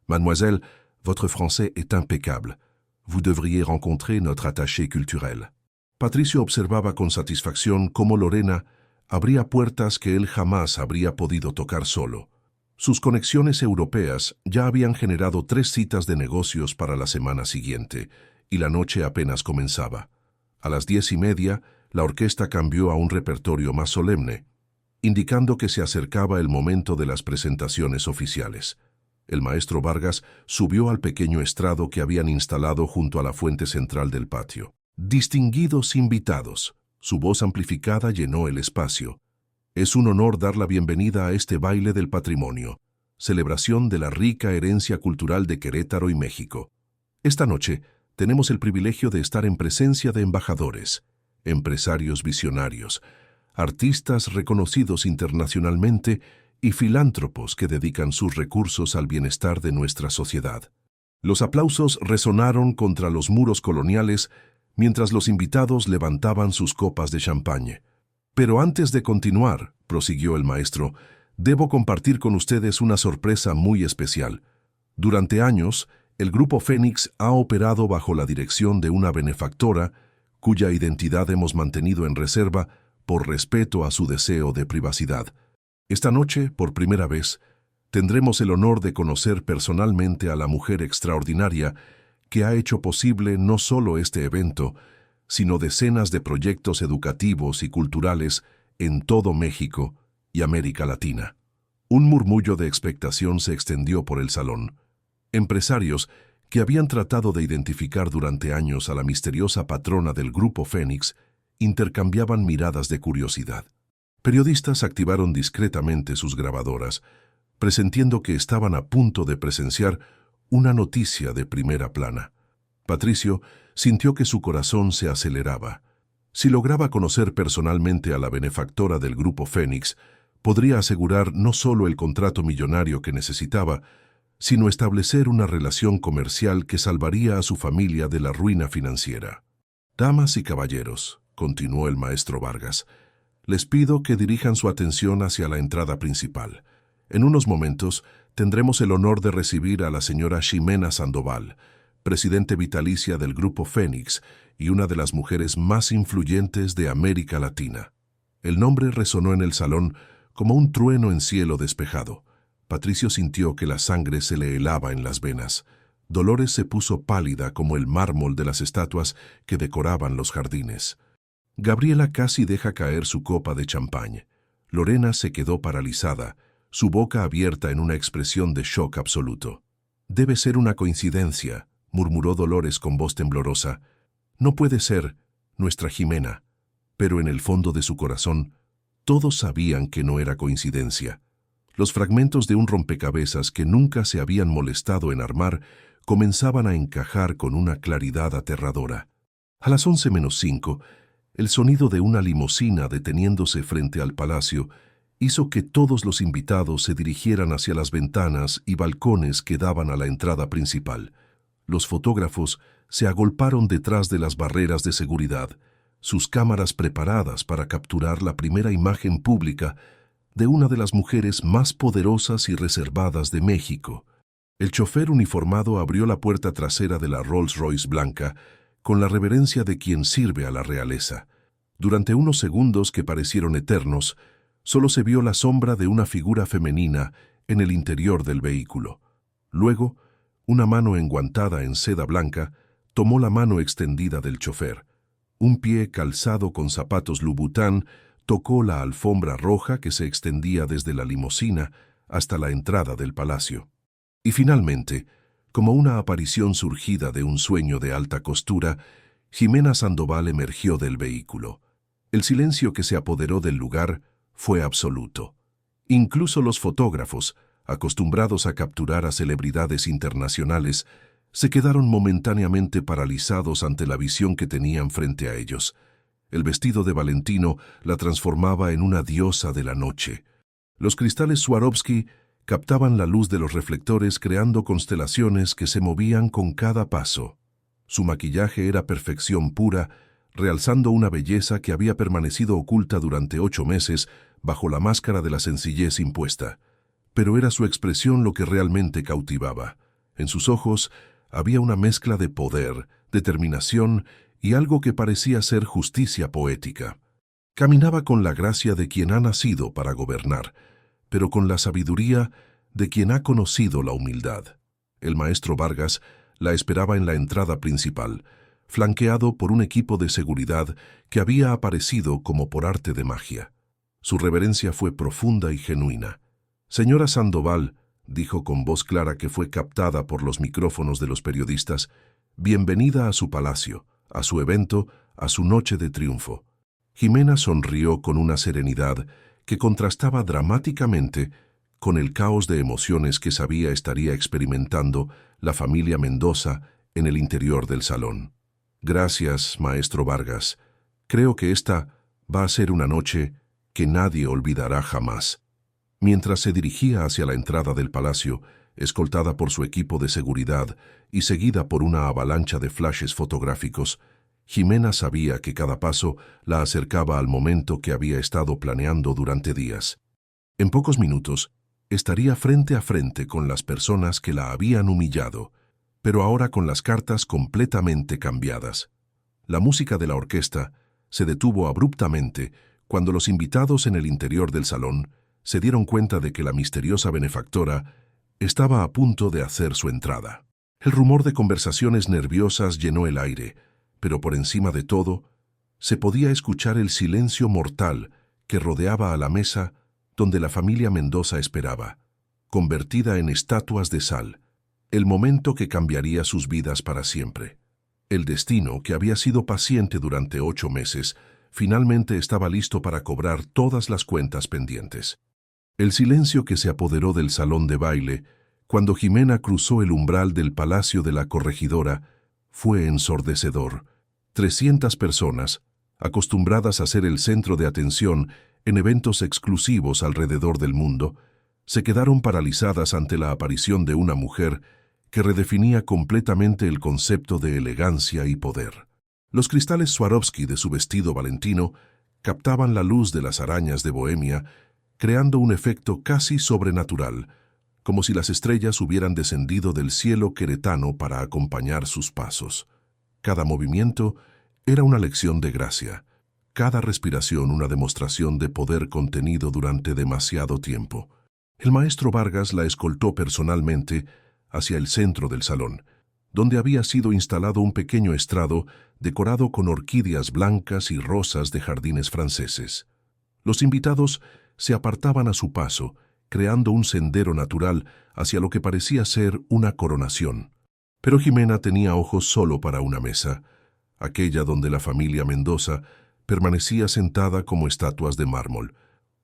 Mademoiselle, votre français est impeccable. Vous devriez rencontrer notre attaché culturel. Patricio observaba con satisfacción cómo Lorena abría puertas que él jamás habría podido tocar solo. Sus conexiones europeas ya habían generado 3 citas de negocios para la semana siguiente, y la noche apenas comenzaba. A las 10:30, la orquesta cambió a un repertorio más solemne, indicando que se acercaba el momento de las presentaciones oficiales. El maestro Vargas subió al pequeño estrado que habían instalado junto a la fuente central del patio. Distinguidos invitados, su voz amplificada llenó el espacio. Es un honor dar la bienvenida a este baile del patrimonio, celebración de la rica herencia cultural de Querétaro y México. Esta noche tenemos el privilegio de estar en presencia de embajadores, empresarios visionarios, artistas reconocidos internacionalmente y filántropos que dedican sus recursos al bienestar de nuestra sociedad. Los aplausos resonaron contra los muros coloniales mientras los invitados levantaban sus copas de champagne. Pero antes de continuar, prosiguió el maestro, debo compartir con ustedes una sorpresa muy especial. Durante años, el Grupo Fénix ha operado bajo la dirección de una benefactora cuya identidad hemos mantenido en reserva por respeto a su deseo de privacidad. Esta noche, por primera vez, tendremos el honor de conocer personalmente a la mujer extraordinaria que ha hecho posible no solo este evento, sino decenas de proyectos educativos y culturales en todo México y América Latina. Un murmullo de expectación se extendió por el salón. Empresarios que habían tratado de identificar durante años a la misteriosa patrona del Grupo Fénix intercambiaban miradas de curiosidad. Periodistas activaron discretamente sus grabadoras, presentiendo que estaban a punto de presenciar una noticia de primera plana. Patricio sintió que su corazón se aceleraba. Si lograba conocer personalmente a la benefactora del Grupo Fénix, podría asegurar no solo el contrato millonario que necesitaba, sino establecer una relación comercial que salvaría a su familia de la ruina financiera. «Damas y caballeros», continuó el maestro Vargas, «les pido que dirijan su atención hacia la entrada principal. En unos momentos tendremos el honor de recibir a la señora Ximena Sandoval, presidente vitalicia del Grupo Fénix y una de las mujeres más influyentes de América Latina». El nombre resonó en el salón como un trueno en cielo despejado. Patricio sintió que la sangre se le helaba en las venas. Dolores se puso pálida como el mármol de las estatuas que decoraban los jardines. Gabriela casi deja caer su copa de champán. Lorena se quedó paralizada, su boca abierta en una expresión de shock absoluto. «Debe ser una coincidencia», murmuró Dolores con voz temblorosa. «No puede ser, nuestra Ximena». Pero en el fondo de su corazón, todos sabían que no era coincidencia. Los fragmentos de un rompecabezas que nunca se habían molestado en armar comenzaban a encajar con una claridad aterradora. A las 11:05, el sonido de una limusina deteniéndose frente al palacio hizo que todos los invitados se dirigieran hacia las ventanas y balcones que daban a la entrada principal. Los fotógrafos se agolparon detrás de las barreras de seguridad, sus cámaras preparadas para capturar la primera imagen pública de una de las mujeres más poderosas y reservadas de México. El chofer uniformado abrió la puerta trasera de la Rolls-Royce blanca con la reverencia de quien sirve a la realeza. Durante unos segundos que parecieron eternos, solo se vio la sombra de una figura femenina en el interior del vehículo. Luego, una mano enguantada en seda blanca tomó la mano extendida del chofer. Un pie calzado con zapatos Louboutin tocó la alfombra roja que se extendía desde la limusina hasta la entrada del palacio. Y finalmente, como una aparición surgida de un sueño de alta costura, Ximena Sandoval emergió del vehículo. El silencio que se apoderó del lugar fue absoluto. Incluso los fotógrafos, acostumbrados a capturar a celebridades internacionales, se quedaron momentáneamente paralizados ante la visión que tenían frente a ellos. El vestido de Valentino la transformaba en una diosa de la noche. Los cristales Swarovski captaban la luz de los reflectores creando constelaciones que se movían con cada paso. Su maquillaje era perfección pura, realzando una belleza que había permanecido oculta durante 8 meses bajo la máscara de la sencillez impuesta. Pero era su expresión lo que realmente cautivaba. En sus ojos había una mezcla de poder, determinación y algo que parecía ser justicia poética. Caminaba con la gracia de quien ha nacido para gobernar, pero con la sabiduría de quien ha conocido la humildad. El maestro Vargas la esperaba en la entrada principal, flanqueado por un equipo de seguridad que había aparecido como por arte de magia. Su reverencia fue profunda y genuina. «Señora Sandoval», dijo con voz clara que fue captada por los micrófonos de los periodistas, «bienvenida a su palacio, a su evento, a su noche de triunfo». Ximena sonrió con una serenidad que contrastaba dramáticamente con el caos de emociones que sabía estaría experimentando la familia Mendoza en el interior del salón. «Gracias, maestro Vargas. Creo que esta va a ser una noche que nadie olvidará jamás». Mientras se dirigía hacia la entrada del palacio, escoltada por su equipo de seguridad y seguida por una avalancha de flashes fotográficos, Ximena sabía que cada paso la acercaba al momento que había estado planeando durante días. En pocos minutos, estaría frente a frente con las personas que la habían humillado, pero ahora con las cartas completamente cambiadas. La música de la orquesta se detuvo abruptamente cuando los invitados en el interior del salón se dieron cuenta de que la misteriosa benefactora estaba a punto de hacer su entrada. El rumor de conversaciones nerviosas llenó el aire, pero por encima de todo, se podía escuchar el silencio mortal que rodeaba a la mesa donde la familia Mendoza esperaba, convertida en estatuas de sal, el momento que cambiaría sus vidas para siempre. El destino, que había sido paciente durante 8 meses, finalmente estaba listo para cobrar todas las cuentas pendientes. El silencio que se apoderó del salón de baile, cuando Jimena cruzó el umbral del palacio de la corregidora, fue ensordecedor. 300 personas, acostumbradas a ser el centro de atención en eventos exclusivos alrededor del mundo, se quedaron paralizadas ante la aparición de una mujer que redefinía completamente el concepto de elegancia y poder. Los cristales Swarovski de su vestido valentino captaban la luz de las arañas de Bohemia, creando un efecto casi sobrenatural, como si las estrellas hubieran descendido del cielo queretano para acompañar sus pasos. Cada movimiento era una lección de gracia, cada respiración una demostración de poder contenido durante demasiado tiempo. El maestro Vargas la escoltó personalmente hacia el centro del salón, donde había sido instalado un pequeño estrado decorado con orquídeas blancas y rosas de jardines franceses. Los invitados se apartaban a su paso, creando un sendero natural hacia lo que parecía ser una coronación. Pero Jimena tenía ojos solo para una mesa, aquella donde la familia Mendoza permanecía sentada como estatuas de mármol,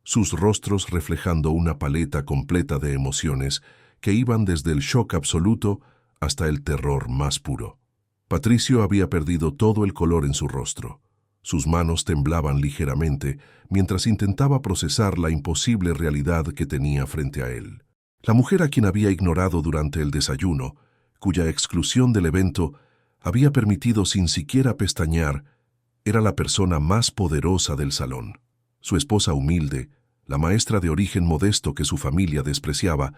sus rostros reflejando una paleta completa de emociones que iban desde el shock absoluto hasta el terror más puro. Patricio había perdido todo el color en su rostro. Sus manos temblaban ligeramente mientras intentaba procesar la imposible realidad que tenía frente a él. La mujer a quien había ignorado durante el desayuno, cuya exclusión del evento había permitido sin siquiera pestañear, era la persona más poderosa del salón. Su esposa humilde, la maestra de origen modesto que su familia despreciaba,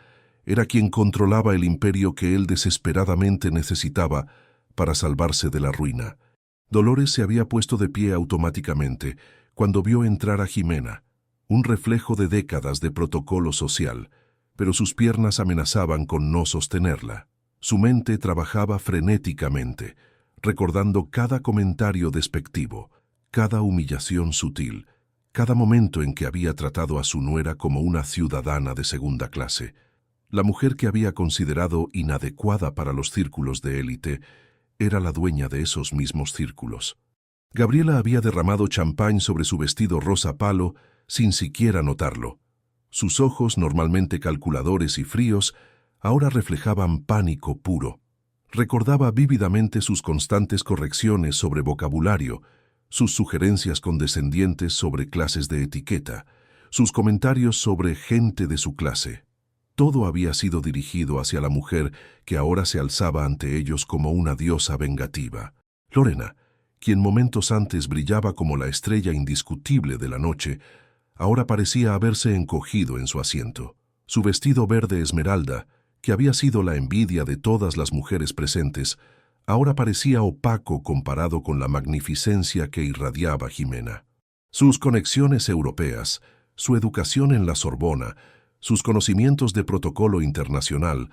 era quien controlaba el imperio que él desesperadamente necesitaba para salvarse de la ruina. Dolores se había puesto de pie automáticamente cuando vio entrar a Jimena, un reflejo de décadas de protocolo social, pero sus piernas amenazaban con no sostenerla. Su mente trabajaba frenéticamente, recordando cada comentario despectivo, cada humillación sutil, cada momento en que había tratado a su nuera como una ciudadana de segunda clase. La mujer que había considerado inadecuada para los círculos de élite era la dueña de esos mismos círculos. Gabriela había derramado champán sobre su vestido rosa palo sin siquiera notarlo. Sus ojos, normalmente calculadores y fríos, ahora reflejaban pánico puro. Recordaba vívidamente sus constantes correcciones sobre vocabulario, sus sugerencias condescendientes sobre clases de etiqueta, sus comentarios sobre gente de su clase. Todo había sido dirigido hacia la mujer que ahora se alzaba ante ellos como una diosa vengativa. Lorena, quien momentos antes brillaba como la estrella indiscutible de la noche, ahora parecía haberse encogido en su asiento. Su vestido verde esmeralda, que había sido la envidia de todas las mujeres presentes, ahora parecía opaco comparado con la magnificencia que irradiaba Jimena. Sus conexiones europeas, su educación en la Sorbona, sus conocimientos de protocolo internacional,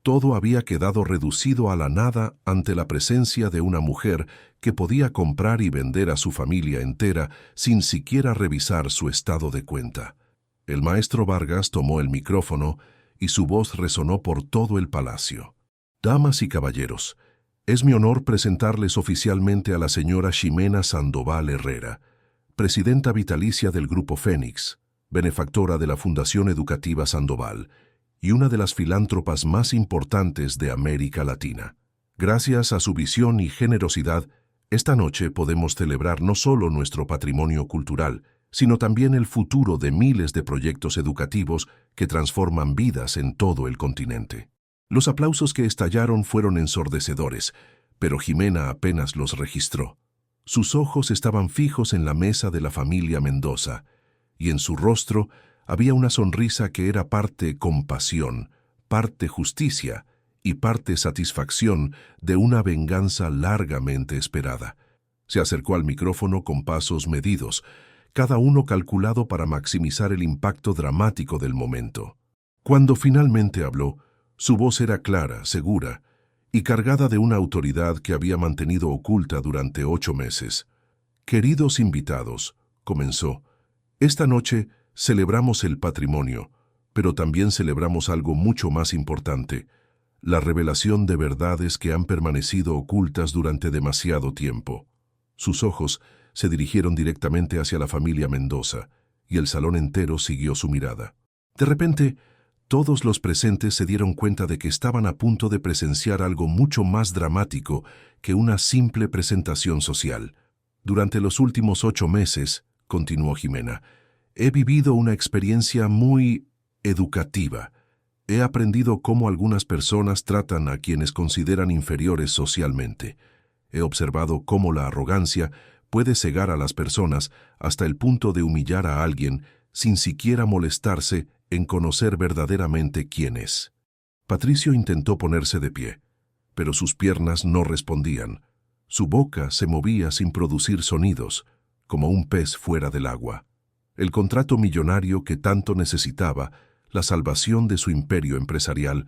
todo había quedado reducido a la nada ante la presencia de una mujer que podía comprar y vender a su familia entera sin siquiera revisar su estado de cuenta. El maestro Vargas tomó el micrófono y su voz resonó por todo el palacio. Damas y caballeros, es mi honor presentarles oficialmente a la señora Ximena Sandoval Herrera, presidenta vitalicia del Grupo Fénix, benefactora de la Fundación Educativa Sandoval y una de las filántropas más importantes de América Latina. Gracias a su visión y generosidad, esta noche podemos celebrar no solo nuestro patrimonio cultural, sino también el futuro de miles de proyectos educativos que transforman vidas en todo el continente. Los aplausos que estallaron fueron ensordecedores, pero Jimena apenas los registró. Sus ojos estaban fijos en la mesa de la familia Mendoza, y en su rostro había una sonrisa que era parte compasión, parte justicia y parte satisfacción de una venganza largamente esperada. Se acercó al micrófono con pasos medidos, cada uno calculado para maximizar el impacto dramático del momento. Cuando finalmente habló, su voz era clara, segura, y cargada de una autoridad que había mantenido oculta durante 8 meses. «Queridos invitados», comenzó, «esta noche celebramos el patrimonio, pero también celebramos algo mucho más importante, la revelación de verdades que han permanecido ocultas durante demasiado tiempo». Sus ojos se dirigieron directamente hacia la familia Mendoza, y el salón entero siguió su mirada. De repente, todos los presentes se dieron cuenta de que estaban a punto de presenciar algo mucho más dramático que una simple presentación social. Durante los últimos 8 meses, continuó Jimena, he vivido una experiencia muy educativa. He aprendido cómo algunas personas tratan a quienes consideran inferiores socialmente. He observado cómo la arrogancia puede cegar a las personas hasta el punto de humillar a alguien sin siquiera molestarse en conocer verdaderamente quién es. Patricio intentó ponerse de pie, pero sus piernas no respondían. Su boca se movía sin producir sonidos, como un pez fuera del agua. El contrato millonario que tanto necesitaba, la salvación de su imperio empresarial,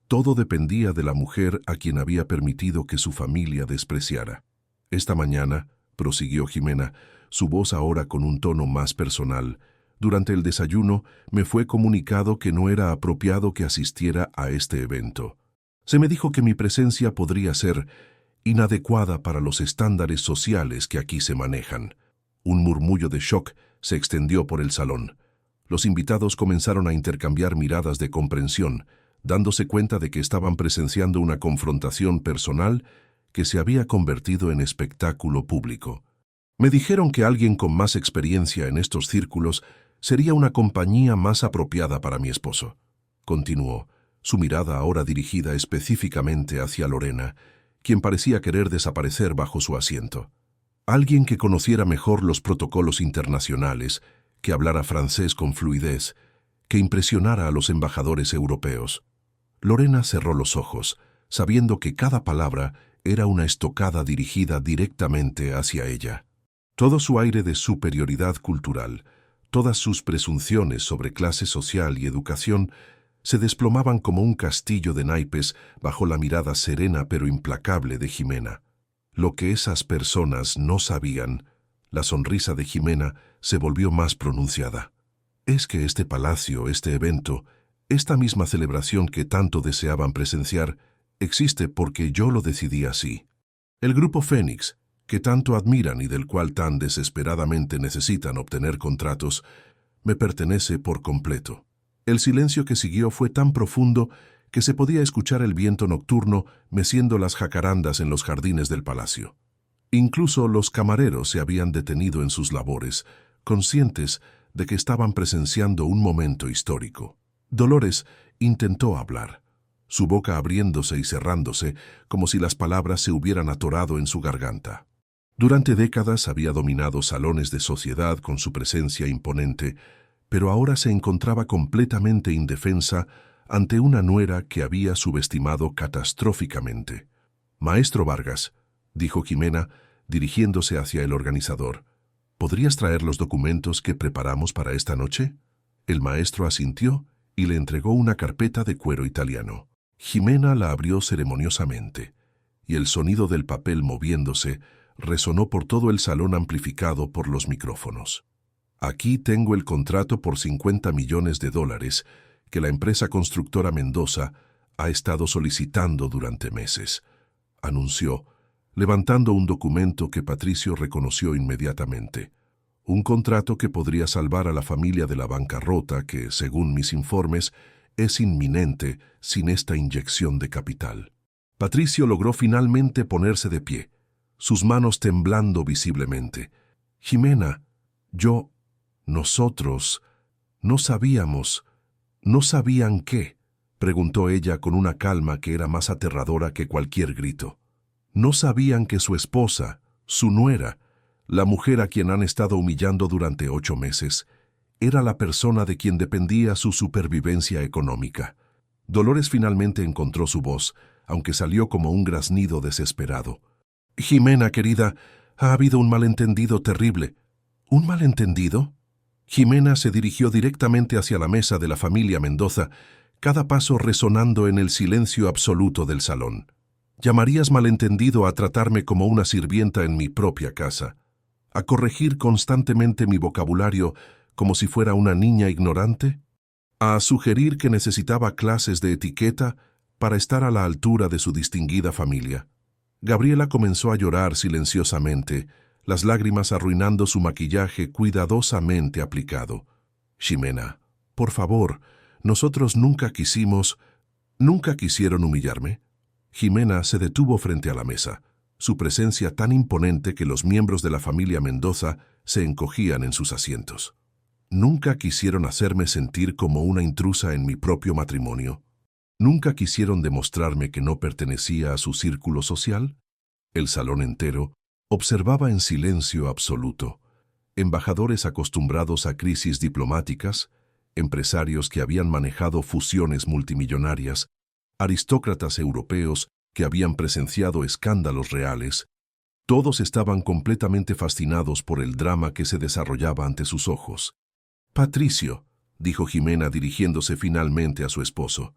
todo dependía de la mujer a quien había permitido que su familia despreciara. Esta mañana, prosiguió Jimena, su voz ahora con un tono más personal, durante el desayuno me fue comunicado que no era apropiado que asistiera a este evento. Se me dijo que mi presencia podría ser inadecuada para los estándares sociales que aquí se manejan. Un murmullo de shock se extendió por el salón. Los invitados comenzaron a intercambiar miradas de comprensión, dándose cuenta de que estaban presenciando una confrontación personal que se había convertido en espectáculo público. Me dijeron que alguien con más experiencia en estos círculos sería una compañía más apropiada para mi esposo. Continuó, su mirada ahora dirigida específicamente hacia Lorena, quien parecía querer desaparecer bajo su asiento. Alguien que conociera mejor los protocolos internacionales, que hablara francés con fluidez, que impresionara a los embajadores europeos. Lorena cerró los ojos, sabiendo que cada palabra era una estocada dirigida directamente hacia ella. Todo su aire de superioridad cultural, todas sus presunciones sobre clase social y educación, se desplomaban como un castillo de naipes bajo la mirada serena pero implacable de Jimena. Lo que esas personas no sabían, la sonrisa de Jimena se volvió más pronunciada. Es que este palacio, este evento, esta misma celebración que tanto deseaban presenciar, existe porque yo lo decidí así. El Grupo Fénix, que tanto admiran y del cual tan desesperadamente necesitan obtener contratos, me pertenece por completo. El silencio que siguió fue tan profundo que se podía escuchar el viento nocturno meciendo las jacarandas en los jardines del palacio. Incluso los camareros se habían detenido en sus labores, conscientes de que estaban presenciando un momento histórico. Dolores intentó hablar, su boca abriéndose y cerrándose como si las palabras se hubieran atorado en su garganta. Durante décadas había dominado salones de sociedad con su presencia imponente, pero ahora se encontraba completamente indefensa ante una nuera que había subestimado catastróficamente. «Maestro Vargas», dijo Jimena, dirigiéndose hacia el organizador, «¿podrías traer los documentos que preparamos para esta noche?» El maestro asintió y le entregó una carpeta de cuero italiano. Jimena la abrió ceremoniosamente, y el sonido del papel moviéndose resonó por todo el salón amplificado por los micrófonos. «Aquí tengo el contrato por $50 millones que la empresa constructora Mendoza ha estado solicitando durante meses», anunció, levantando un documento que Patricio reconoció inmediatamente. Un contrato que podría salvar a la familia de la bancarrota que, según mis informes, es inminente sin esta inyección de capital. Patricio logró finalmente ponerse de pie, sus manos temblando visiblemente. «Jimena, nosotros, no sabíamos, ¿no sabían qué?», preguntó ella con una calma que era más aterradora que cualquier grito. «No sabían que su esposa, su nuera, la mujer a quien han estado humillando durante 8 meses, era la persona de quien dependía su supervivencia económica». Dolores finalmente encontró su voz, aunque salió como un graznido desesperado. «Jimena, querida, ha habido un malentendido terrible». «¿Un malentendido?» Jimena se dirigió directamente hacia la mesa de la familia Mendoza, cada paso resonando en el silencio absoluto del salón. «¿Llamarías malentendido a tratarme como una sirvienta en mi propia casa? ¿A corregir constantemente mi vocabulario como si fuera una niña ignorante? ¿A sugerir que necesitaba clases de etiqueta para estar a la altura de su distinguida familia?» Gabriela comenzó a llorar silenciosamente, las lágrimas arruinando su maquillaje cuidadosamente aplicado. «Jimena, Por favor, nosotros nunca quisieron humillarme. Jimena se detuvo frente a la mesa, su presencia tan imponente que los miembros de la familia Mendoza se encogían en sus asientos. Nunca quisieron hacerme sentir como una intrusa en mi propio matrimonio. Nunca quisieron demostrarme que no pertenecía a su círculo social. El salón entero observaba en silencio absoluto. Embajadores acostumbrados a crisis diplomáticas, empresarios que habían manejado fusiones multimillonarias, aristócratas europeos que habían presenciado escándalos reales, todos estaban completamente fascinados por el drama que se desarrollaba ante sus ojos. «Patricio», dijo Jimena dirigiéndose finalmente a su esposo,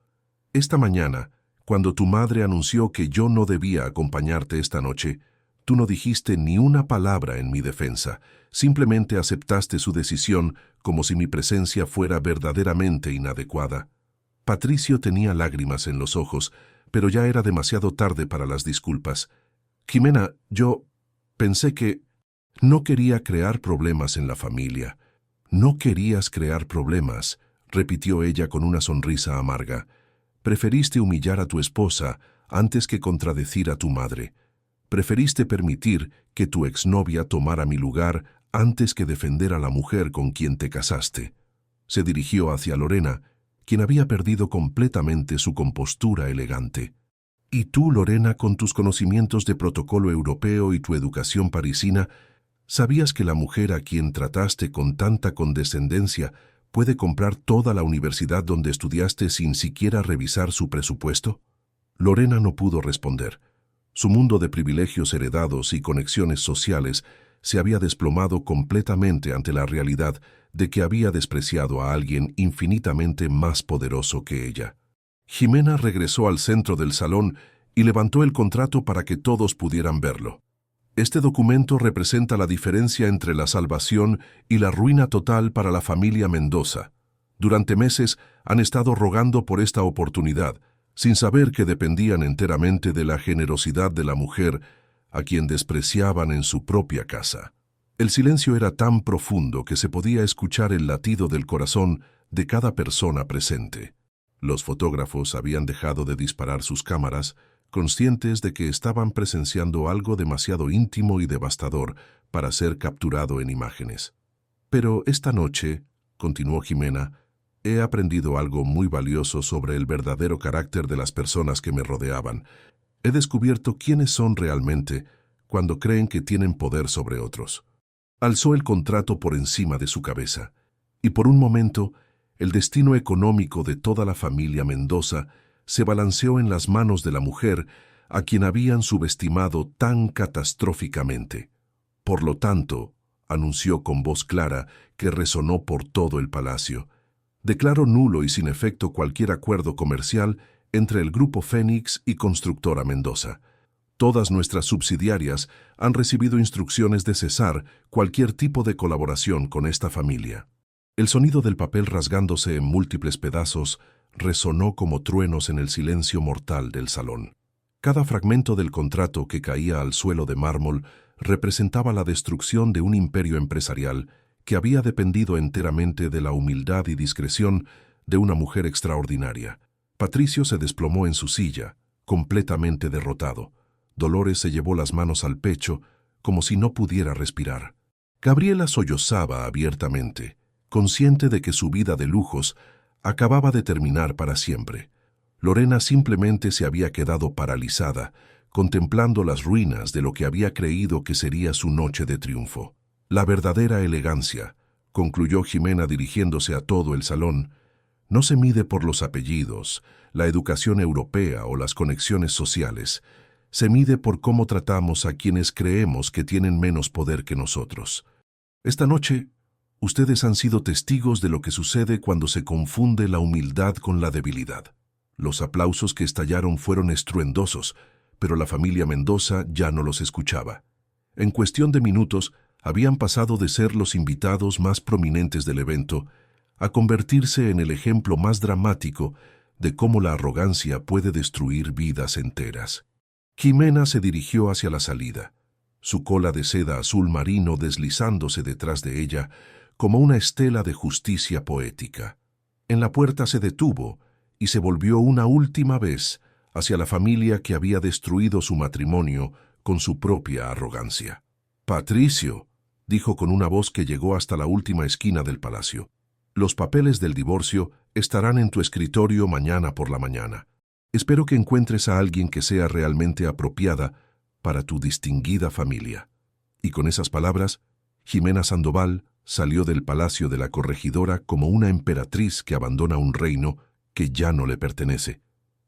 «esta mañana, cuando tu madre anunció que yo no debía acompañarte esta noche, tú no dijiste ni una palabra en mi defensa, simplemente aceptaste su decisión como si mi presencia fuera verdaderamente inadecuada». Patricio tenía lágrimas en los ojos, pero ya era demasiado tarde para las disculpas. «Jimena, yo pensé que no quería crear problemas en la familia». «No querías crear problemas», repitió ella con una sonrisa amarga. «Preferiste humillar a tu esposa antes que contradecir a tu madre. Preferiste permitir que tu exnovia tomara mi lugar antes que defender a la mujer con quien te casaste». Se dirigió hacia Lorena, quien había perdido completamente su compostura elegante. «Y tú, Lorena, con tus conocimientos de protocolo europeo y tu educación parisina, ¿sabías que la mujer a quien trataste con tanta condescendencia puede comprar toda la universidad donde estudiaste sin siquiera revisar su presupuesto?» Lorena no pudo responder. Su mundo de privilegios heredados y conexiones sociales se había desplomado completamente ante la realidad de que había despreciado a alguien infinitamente más poderoso que ella. Jimena regresó al centro del salón y levantó el contrato para que todos pudieran verlo. Este documento representa la diferencia entre la salvación y la ruina total para la familia Mendoza. Durante meses han estado rogando por esta oportunidad, sin saber que dependían enteramente de la generosidad de la mujer, a quien despreciaban en su propia casa. El silencio era tan profundo que se podía escuchar el latido del corazón de cada persona presente. Los fotógrafos habían dejado de disparar sus cámaras, conscientes de que estaban presenciando algo demasiado íntimo y devastador para ser capturado en imágenes. «Pero esta noche», continuó Jimena, «he aprendido algo muy valioso sobre el verdadero carácter de las personas que me rodeaban. He descubierto quiénes son realmente cuando creen que tienen poder sobre otros». Alzó el contrato por encima de su cabeza, y por un momento, el destino económico de toda la familia Mendoza se balanceó en las manos de la mujer a quien habían subestimado tan catastróficamente. «Por lo tanto», anunció con voz clara que resonó por todo el palacio, «declaro nulo y sin efecto cualquier acuerdo comercial entre el Grupo Fénix y Constructora Mendoza. Todas nuestras subsidiarias han recibido instrucciones de cesar cualquier tipo de colaboración con esta familia». El sonido del papel rasgándose en múltiples pedazos resonó como truenos en el silencio mortal del salón. Cada fragmento del contrato que caía al suelo de mármol representaba la destrucción de un imperio empresarial que había dependido enteramente de la humildad y discreción de una mujer extraordinaria. Patricio se desplomó en su silla, completamente derrotado. Dolores se llevó las manos al pecho, como si no pudiera respirar. Gabriela sollozaba abiertamente, consciente de que su vida de lujos acababa de terminar para siempre. Lorena simplemente se había quedado paralizada, contemplando las ruinas de lo que había creído que sería su noche de triunfo. «La verdadera elegancia», concluyó Jimena dirigiéndose a todo el salón, «no se mide por los apellidos, la educación europea o las conexiones sociales. Se mide por cómo tratamos a quienes creemos que tienen menos poder que nosotros. Esta noche, ustedes han sido testigos de lo que sucede cuando se confunde la humildad con la debilidad». Los aplausos que estallaron fueron estruendosos, pero la familia Mendoza ya no los escuchaba. En cuestión de minutos, habían pasado de ser los invitados más prominentes del evento a convertirse en el ejemplo más dramático de cómo la arrogancia puede destruir vidas enteras. Jimena se dirigió hacia la salida, su cola de seda azul marino deslizándose detrás de ella como una estela de justicia poética. En la puerta se detuvo y se volvió una última vez hacia la familia que había destruido su matrimonio con su propia arrogancia. «Patricio», dijo con una voz que llegó hasta la última esquina del palacio, «los papeles del divorcio estarán en tu escritorio mañana por la mañana. Espero que encuentres a alguien que sea realmente apropiada para tu distinguida familia». Y con esas palabras, Ximena Sandoval salió del palacio de la corregidora como una emperatriz que abandona un reino que ya no le pertenece,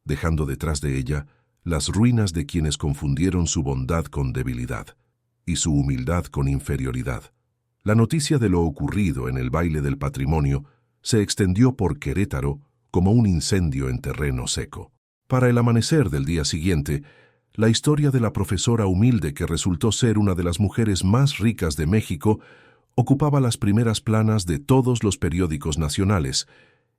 dejando detrás de ella las ruinas de quienes confundieron su bondad con debilidad y su humildad con inferioridad. La noticia de lo ocurrido en el baile del patrimonio se extendió por Querétaro como un incendio en terreno seco. Para el amanecer del día siguiente, la historia de la profesora humilde que resultó ser una de las mujeres más ricas de México ocupaba las primeras planas de todos los periódicos nacionales,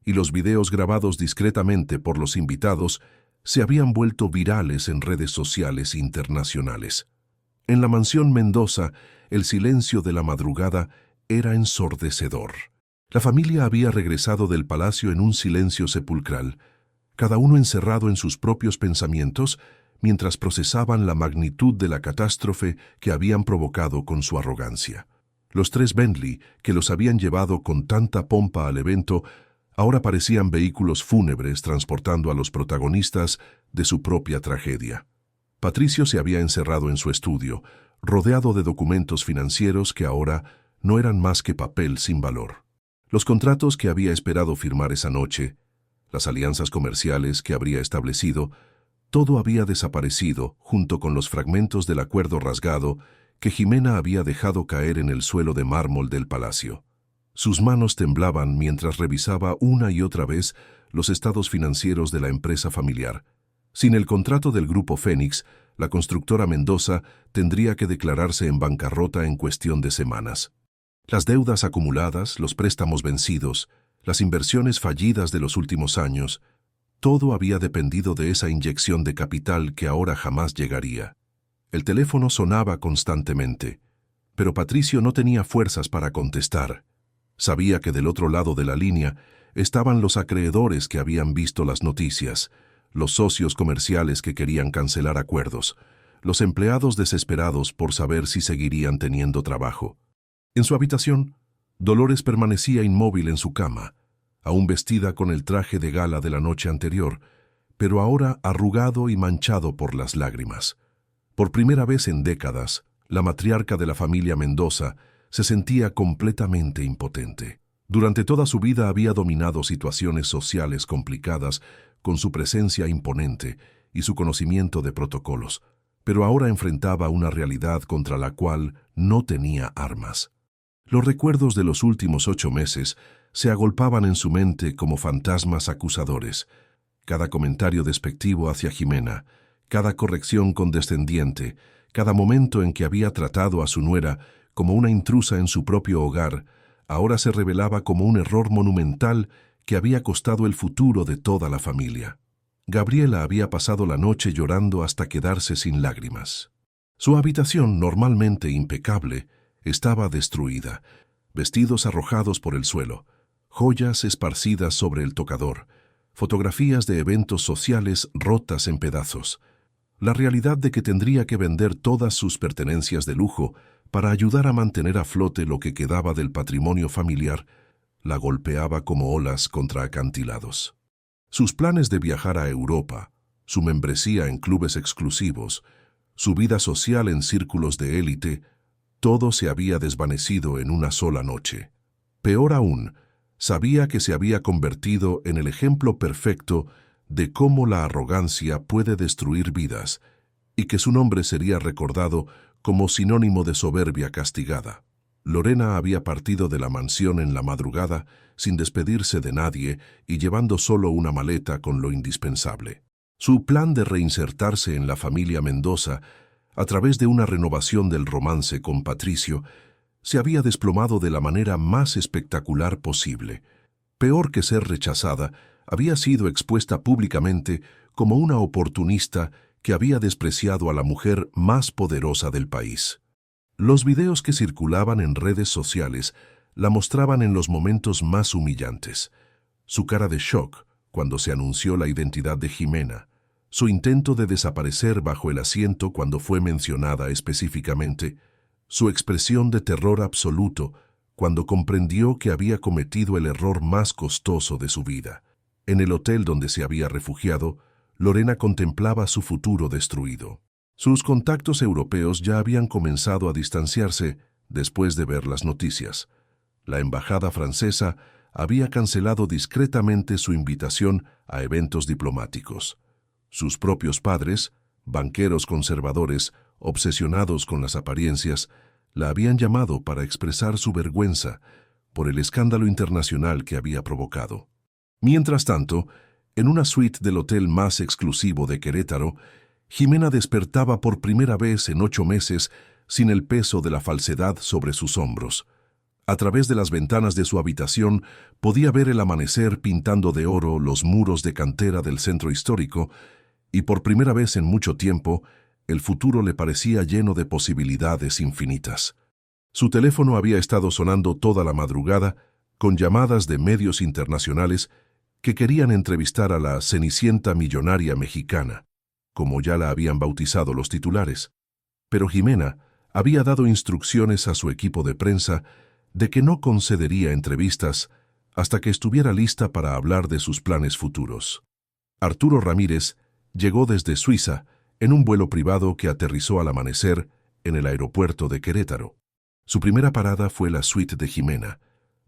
y los videos grabados discretamente por los invitados se habían vuelto virales en redes sociales internacionales. En la mansión Mendoza, el silencio de la madrugada era ensordecedor. La familia había regresado del palacio en un silencio sepulcral, cada uno encerrado en sus propios pensamientos mientras procesaban la magnitud de la catástrofe que habían provocado con su arrogancia. Los 3 Bentley, que los habían llevado con tanta pompa al evento, ahora parecían vehículos fúnebres transportando a los protagonistas de su propia tragedia. Patricio se había encerrado en su estudio, rodeado de documentos financieros que ahora no eran más que papel sin valor. Los contratos que había esperado firmar esa noche, las alianzas comerciales que habría establecido, todo había desaparecido junto con los fragmentos del acuerdo rasgado que Ximena había dejado caer en el suelo de mármol del palacio. Sus manos temblaban mientras revisaba una y otra vez los estados financieros de la empresa familiar. Sin el contrato del Grupo Fénix, la constructora Mendoza tendría que declararse en bancarrota en cuestión de semanas. Las deudas acumuladas, los préstamos vencidos, las inversiones fallidas de los últimos años, todo había dependido de esa inyección de capital que ahora jamás llegaría. El teléfono sonaba constantemente, pero Patricio no tenía fuerzas para contestar. Sabía que del otro lado de la línea estaban los acreedores que habían visto las noticias, los socios comerciales que querían cancelar acuerdos, los empleados desesperados por saber si seguirían teniendo trabajo. En su habitación, Dolores permanecía inmóvil en su cama, aún vestida con el traje de gala de la noche anterior, pero ahora arrugado y manchado por las lágrimas. Por primera vez en décadas, la matriarca de la familia Mendoza se sentía completamente impotente. Durante toda su vida había dominado situaciones sociales complicadas con su presencia imponente y su conocimiento de protocolos, pero ahora enfrentaba una realidad contra la cual no tenía armas. Los recuerdos de los últimos 8 meses se agolpaban en su mente como fantasmas acusadores. Cada comentario despectivo hacia Ximena, cada corrección condescendiente, cada momento en que había tratado a su nuera como una intrusa en su propio hogar, ahora se revelaba como un error monumental que había costado el futuro de toda la familia. Gabriela había pasado la noche llorando hasta quedarse sin lágrimas. Su habitación, normalmente impecable, estaba destruida, vestidos arrojados por el suelo, joyas esparcidas sobre el tocador, fotografías de eventos sociales rotas en pedazos. La realidad de que tendría que vender todas sus pertenencias de lujo para ayudar a mantener a flote lo que quedaba del patrimonio familiar la golpeaba como olas contra acantilados. Sus planes de viajar a Europa, su membresía en clubes exclusivos, su vida social en círculos de élite, todo se había desvanecido en una sola noche. Peor aún, sabía que se había convertido en el ejemplo perfecto de cómo la arrogancia puede destruir vidas y que su nombre sería recordado como sinónimo de soberbia castigada. Lorena había partido de la mansión en la madrugada sin despedirse de nadie y llevando solo una maleta con lo indispensable. Su plan de reinsertarse en la familia Mendoza, a través de una renovación del romance con Patricio, se había desplomado de la manera más espectacular posible. Peor que ser rechazada, había sido expuesta públicamente como una oportunista que había despreciado a la mujer más poderosa del país. Los videos que circulaban en redes sociales la mostraban en los momentos más humillantes. Su cara de shock cuando se anunció la identidad de Jimena, su intento de desaparecer bajo el asiento cuando fue mencionada específicamente, su expresión de terror absoluto cuando comprendió que había cometido el error más costoso de su vida. En el hotel donde se había refugiado, Lorena contemplaba su futuro destruido. Sus contactos europeos ya habían comenzado a distanciarse después de ver las noticias. La embajada francesa había cancelado discretamente su invitación a eventos diplomáticos. Sus propios padres, banqueros conservadores, obsesionados con las apariencias, la habían llamado para expresar su vergüenza por el escándalo internacional que había provocado. Mientras tanto, en una suite del hotel más exclusivo de Querétaro, Jimena despertaba por primera vez en 8 meses sin el peso de la falsedad sobre sus hombros. A través de las ventanas de su habitación podía ver el amanecer pintando de oro los muros de cantera del centro histórico y por primera vez en mucho tiempo el futuro le parecía lleno de posibilidades infinitas. Su teléfono había estado sonando toda la madrugada con llamadas de medios internacionales que querían entrevistar a la Cenicienta millonaria mexicana, como ya la habían bautizado los titulares. Pero Jimena había dado instrucciones a su equipo de prensa de que no concedería entrevistas hasta que estuviera lista para hablar de sus planes futuros. Arturo Ramírez llegó desde Suiza en un vuelo privado que aterrizó al amanecer en el aeropuerto de Querétaro. Su primera parada fue la suite de Jimena,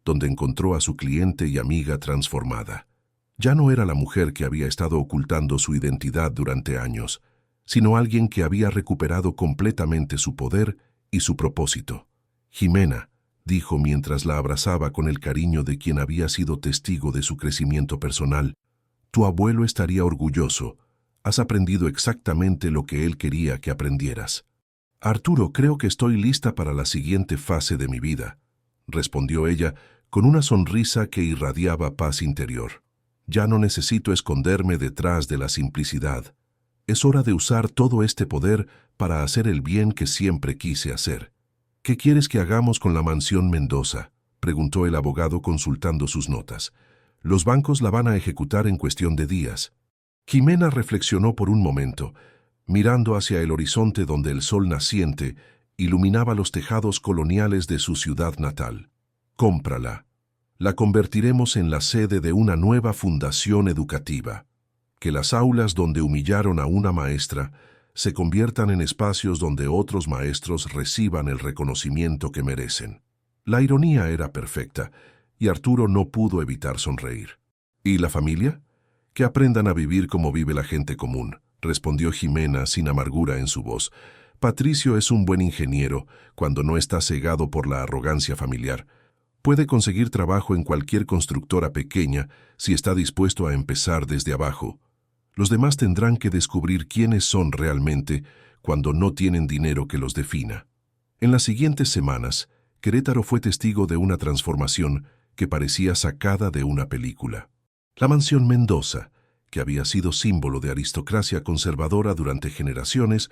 donde encontró a su cliente y amiga transformada. Ya no era la mujer que había estado ocultando su identidad durante años, sino alguien que había recuperado completamente su poder y su propósito. Jimena, dijo mientras la abrazaba con el cariño de quien había sido testigo de su crecimiento personal, tu abuelo estaría orgulloso. Has aprendido exactamente lo que él quería que aprendieras. Arturo, creo que estoy lista para la siguiente fase de mi vida, respondió ella con una sonrisa que irradiaba paz interior. Ya no necesito esconderme detrás de la simplicidad. Es hora de usar todo este poder para hacer el bien que siempre quise hacer. ¿Qué quieres que hagamos con la mansión Mendoza?, preguntó el abogado consultando sus notas. Los bancos la van a ejecutar en cuestión de días. Jimena reflexionó por un momento, mirando hacia el horizonte donde el sol naciente iluminaba los tejados coloniales de su ciudad natal. Cómprala. La convertiremos en la sede de una nueva fundación educativa. Que las aulas donde humillaron a una maestra se conviertan en espacios donde otros maestros reciban el reconocimiento que merecen. La ironía era perfecta, y Arturo no pudo evitar sonreír. ¿Y la familia? Que aprendan a vivir como vive la gente común, respondió Jimena sin amargura en su voz. Patricio es un buen ingeniero cuando no está cegado por la arrogancia familiar. Puede conseguir trabajo en cualquier constructora pequeña si está dispuesto a empezar desde abajo. Los demás tendrán que descubrir quiénes son realmente cuando no tienen dinero que los defina. En las siguientes semanas, Querétaro fue testigo de una transformación que parecía sacada de una película. La mansión Mendoza, que había sido símbolo de aristocracia conservadora durante generaciones,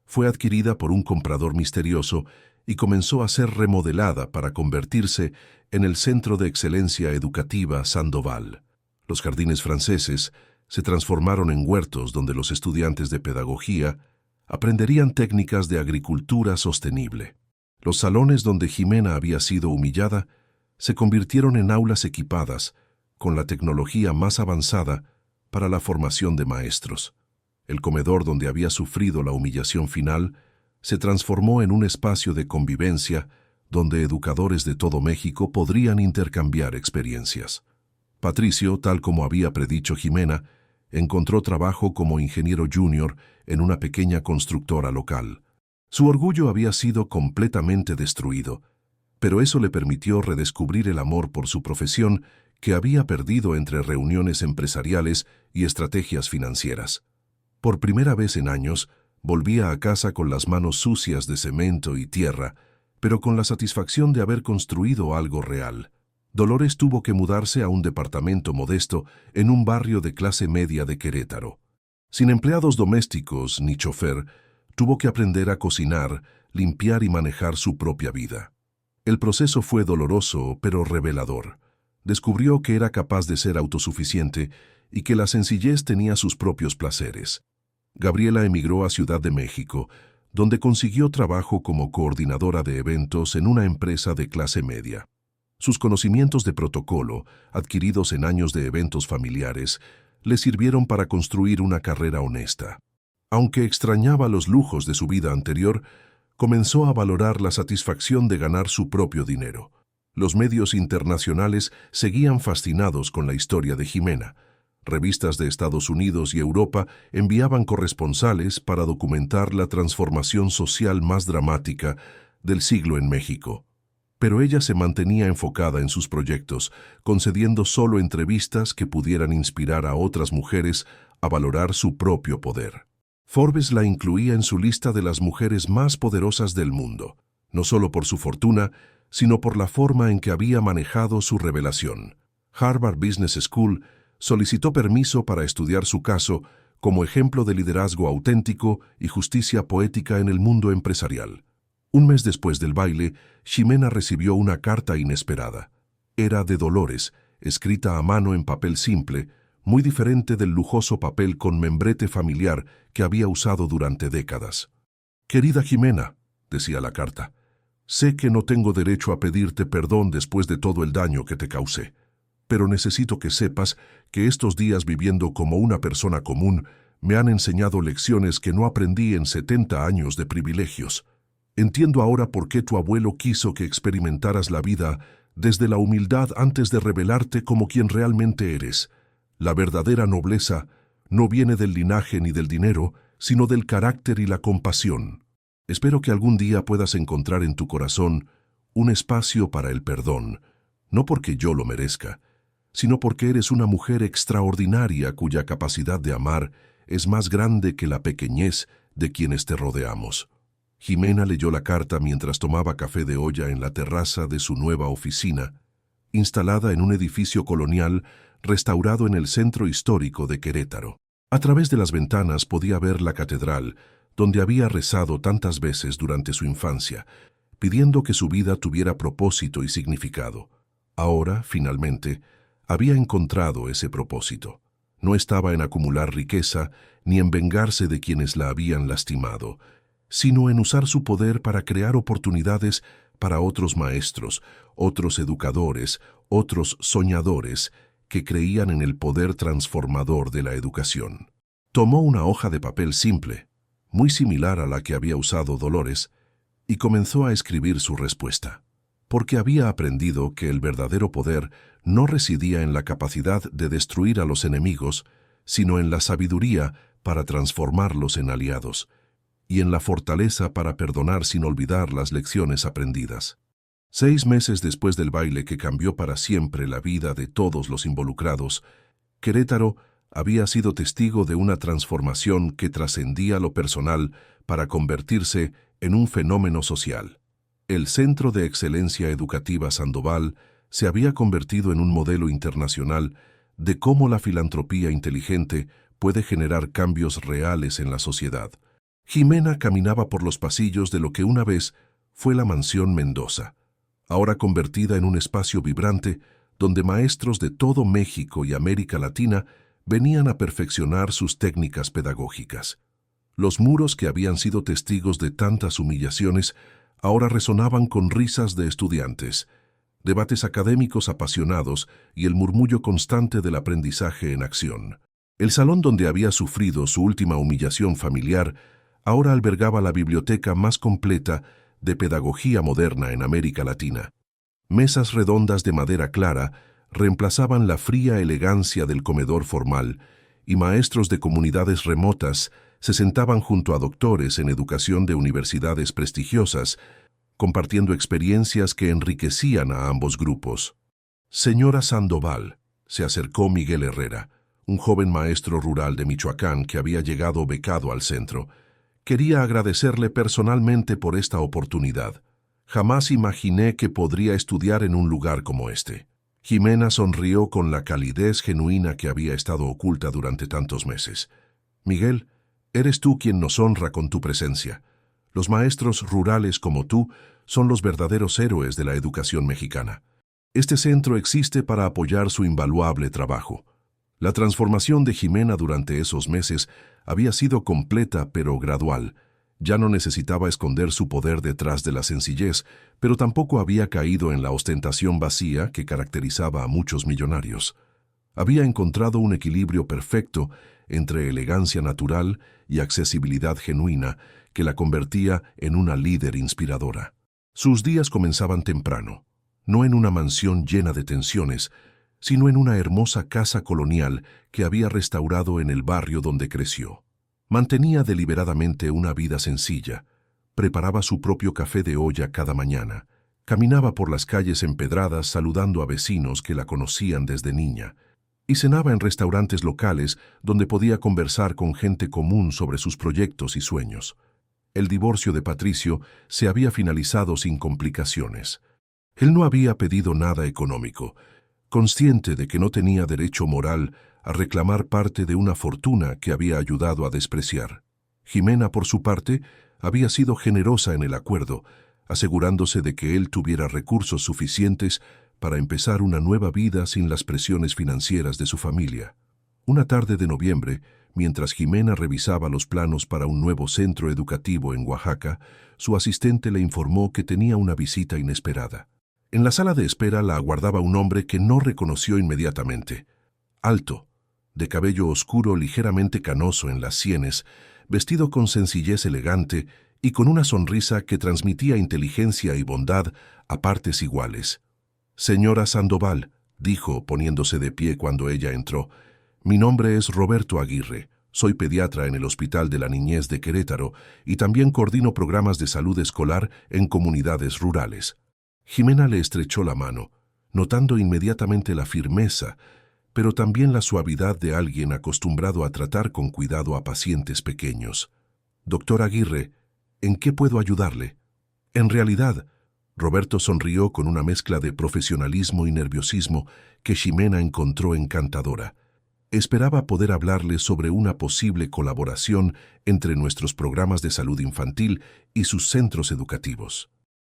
fue adquirida por un comprador misterioso y comenzó a ser remodelada para convertirse en el Centro de Excelencia Educativa Sandoval. Los jardines franceses se transformaron en huertos donde los estudiantes de pedagogía aprenderían técnicas de agricultura sostenible. Los salones donde Jimena había sido humillada se convirtieron en aulas equipadas con la tecnología más avanzada para la formación de maestros. El comedor donde había sufrido la humillación final se transformó en un espacio de convivencia donde educadores de todo México podrían intercambiar experiencias. Patricio, tal como había predicho Jimena, encontró trabajo como ingeniero junior en una pequeña constructora local. Su orgullo había sido completamente destruido, pero eso le permitió redescubrir el amor por su profesión que había perdido entre reuniones empresariales y estrategias financieras. Por primera vez en años, volvía a casa con las manos sucias de cemento y tierra, pero con la satisfacción de haber construido algo real. Dolores tuvo que mudarse a un departamento modesto en un barrio de clase media de Querétaro. Sin empleados domésticos ni chofer, tuvo que aprender a cocinar, limpiar y manejar su propia vida. El proceso fue doloroso, pero revelador. Descubrió que era capaz de ser autosuficiente y que la sencillez tenía sus propios placeres. Gabriela emigró a Ciudad de México, donde consiguió trabajo como coordinadora de eventos en una empresa de clase media. Sus conocimientos de protocolo, adquiridos en años de eventos familiares, le sirvieron para construir una carrera honesta. Aunque extrañaba los lujos de su vida anterior, comenzó a valorar la satisfacción de ganar su propio dinero. Los medios internacionales seguían fascinados con la historia de Ximena. Revistas de Estados Unidos y Europa enviaban corresponsales para documentar la transformación social más dramática del siglo en México. Pero ella se mantenía enfocada en sus proyectos, concediendo solo entrevistas que pudieran inspirar a otras mujeres a valorar su propio poder. Forbes la incluía en su lista de las mujeres más poderosas del mundo, no solo por su fortuna, sino por la forma en que había manejado su revelación. Harvard Business School solicitó permiso para estudiar su caso como ejemplo de liderazgo auténtico y justicia poética en el mundo empresarial. Un mes después del baile, Ximena recibió una carta inesperada. Era de Dolores, escrita a mano en papel simple, muy diferente del lujoso papel con membrete familiar que había usado durante décadas. «Querida Ximena», decía la carta, «sé que no tengo derecho a pedirte perdón después de todo el daño que te causé, pero necesito que sepas que estos días viviendo como una persona común me han enseñado lecciones que no aprendí en 70 años de privilegios. Entiendo ahora por qué tu abuelo quiso que experimentaras la vida desde la humildad antes de revelarte como quien realmente eres. La verdadera nobleza no viene del linaje ni del dinero, sino del carácter y la compasión. Espero que algún día puedas encontrar en tu corazón un espacio para el perdón, no porque yo lo merezca, sino porque eres una mujer extraordinaria cuya capacidad de amar es más grande que la pequeñez de quienes te rodeamos». Ximena leyó la carta mientras tomaba café de olla en la terraza de su nueva oficina, instalada en un edificio colonial restaurado en el centro histórico de Querétaro. A través de las ventanas podía ver la catedral, donde había rezado tantas veces durante su infancia, pidiendo que su vida tuviera propósito y significado. Ahora, finalmente, había encontrado ese propósito. No estaba en acumular riqueza ni en vengarse de quienes la habían lastimado, sino en usar su poder para crear oportunidades para otros maestros, otros educadores, otros soñadores que creían en el poder transformador de la educación. Tomó una hoja de papel simple, muy similar a la que había usado Dolores, y comenzó a escribir su respuesta, porque había aprendido que el verdadero poder no residía en la capacidad de destruir a los enemigos, sino en la sabiduría para transformarlos en aliados, y en la fortaleza para perdonar sin olvidar las lecciones aprendidas. 6 meses después del baile que cambió para siempre la vida de todos los involucrados, Querétaro había sido testigo de una transformación que trascendía lo personal para convertirse en un fenómeno social. El Centro de Excelencia Educativa Sandoval se había convertido en un modelo internacional de cómo la filantropía inteligente puede generar cambios reales en la sociedad. Ximena caminaba por los pasillos de lo que una vez fue la Mansión Mendoza, ahora convertida en un espacio vibrante donde maestros de todo México y América Latina venían a perfeccionar sus técnicas pedagógicas. Los muros que habían sido testigos de tantas humillaciones ahora resonaban con risas de estudiantes, debates académicos apasionados y el murmullo constante del aprendizaje en acción. El salón donde había sufrido su última humillación familiar ahora albergaba la biblioteca más completa de pedagogía moderna en América Latina. Mesas redondas de madera clara reemplazaban la fría elegancia del comedor formal, y maestros de comunidades remotas se sentaban junto a doctores en educación de universidades prestigiosas, compartiendo experiencias que enriquecían a ambos grupos. «Señora Sandoval», se acercó Miguel Herrera, un joven maestro rural de Michoacán que había llegado becado al centro. «Quería agradecerle personalmente por esta oportunidad. Jamás imaginé que podría estudiar en un lugar como este». Ximena sonrió con la calidez genuina que había estado oculta durante tantos meses. «Miguel, eres tú quien nos honra con tu presencia. Los maestros rurales como tú son los verdaderos héroes de la educación mexicana». Este centro existe para apoyar su invaluable trabajo. La transformación de Jimena durante esos meses había sido completa pero gradual. Ya no necesitaba esconder su poder detrás de la sencillez, pero tampoco había caído en la ostentación vacía que caracterizaba a muchos millonarios. Había encontrado un equilibrio perfecto entre elegancia natural y accesibilidad genuina que la convertía en una líder inspiradora. Sus días comenzaban temprano, no en una mansión llena de tensiones, sino en una hermosa casa colonial que había restaurado en el barrio donde creció. Mantenía deliberadamente una vida sencilla, preparaba su propio café de olla cada mañana, caminaba por las calles empedradas saludando a vecinos que la conocían desde niña, y cenaba en restaurantes locales donde podía conversar con gente común sobre sus proyectos y sueños. El divorcio de Patricio se había finalizado sin complicaciones. Él no había pedido nada económico, consciente de que no tenía derecho moral a reclamar parte de una fortuna que había ayudado a despreciar. Jimena, por su parte, había sido generosa en el acuerdo, asegurándose de que él tuviera recursos suficientes para empezar una nueva vida sin las presiones financieras de su familia. Una tarde de noviembre, mientras Jimena revisaba los planos para un nuevo centro educativo en Oaxaca, su asistente le informó que tenía una visita inesperada. En la sala de espera la aguardaba un hombre que no reconoció inmediatamente. Alto, de cabello oscuro ligeramente canoso en las sienes, vestido con sencillez elegante y con una sonrisa que transmitía inteligencia y bondad a partes iguales. «Señora Sandoval», dijo, poniéndose de pie cuando ella entró, «mi nombre es Roberto Aguirre. Soy pediatra en el Hospital de la Niñez de Querétaro y también coordino programas de salud escolar en comunidades rurales». Jimena le estrechó la mano, notando inmediatamente la firmeza, pero también la suavidad de alguien acostumbrado a tratar con cuidado a pacientes pequeños. «Doctor Aguirre, ¿en qué puedo ayudarle?» En realidad, Roberto sonrió con una mezcla de profesionalismo y nerviosismo que Jimena encontró encantadora. Esperaba poder hablarle sobre una posible colaboración entre nuestros programas de salud infantil y sus centros educativos.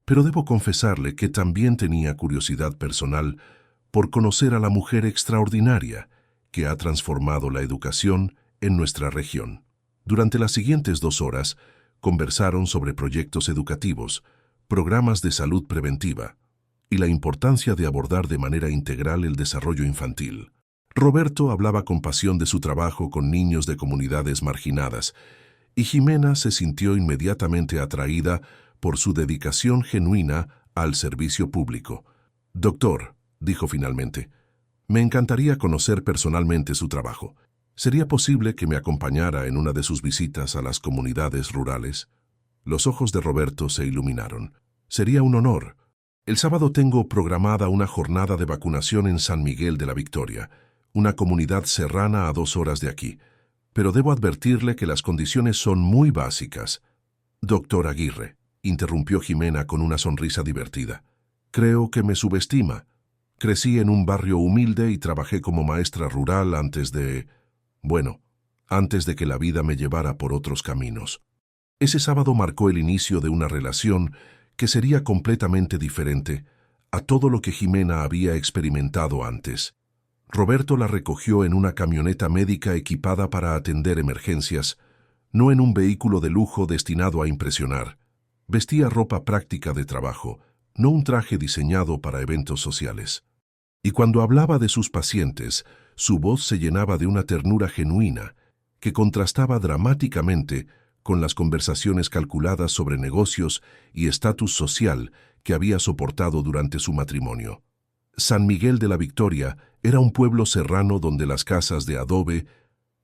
Pero debo confesarle que también tenía curiosidad personal por conocer a la mujer extraordinaria que ha transformado la educación en nuestra región. Durante las siguientes 2 horas, conversaron sobre proyectos educativos, programas de salud preventiva y la importancia de abordar de manera integral el desarrollo infantil. Roberto hablaba con pasión de su trabajo con niños de comunidades marginadas, y Jimena se sintió inmediatamente atraída por su dedicación genuina al servicio público. «Doctor», dijo finalmente, «me encantaría conocer personalmente su trabajo. ¿Sería posible que me acompañara en una de sus visitas a las comunidades rurales?» Los ojos de Roberto se iluminaron. «Sería un honor. El sábado tengo programada una jornada de vacunación en San Miguel de la Victoria, una comunidad serrana a 2 horas de aquí, pero debo advertirle que las condiciones son muy básicas». «Doctor Aguirre», interrumpió Jimena con una sonrisa divertida, «creo que me subestima. Crecí en un barrio humilde y trabajé como maestra rural antes de que la vida me llevara por otros caminos». Ese sábado marcó el inicio de una relación que sería completamente diferente a todo lo que Jimena había experimentado antes. Roberto la recogió en una camioneta médica equipada para atender emergencias, no en un vehículo de lujo destinado a impresionar. Vestía ropa práctica de trabajo, no un traje diseñado para eventos sociales. Y cuando hablaba de sus pacientes, su voz se llenaba de una ternura genuina que contrastaba dramáticamente con las conversaciones calculadas sobre negocios y estatus social que había soportado durante su matrimonio. San Miguel de la Victoria era un pueblo serrano donde las casas de adobe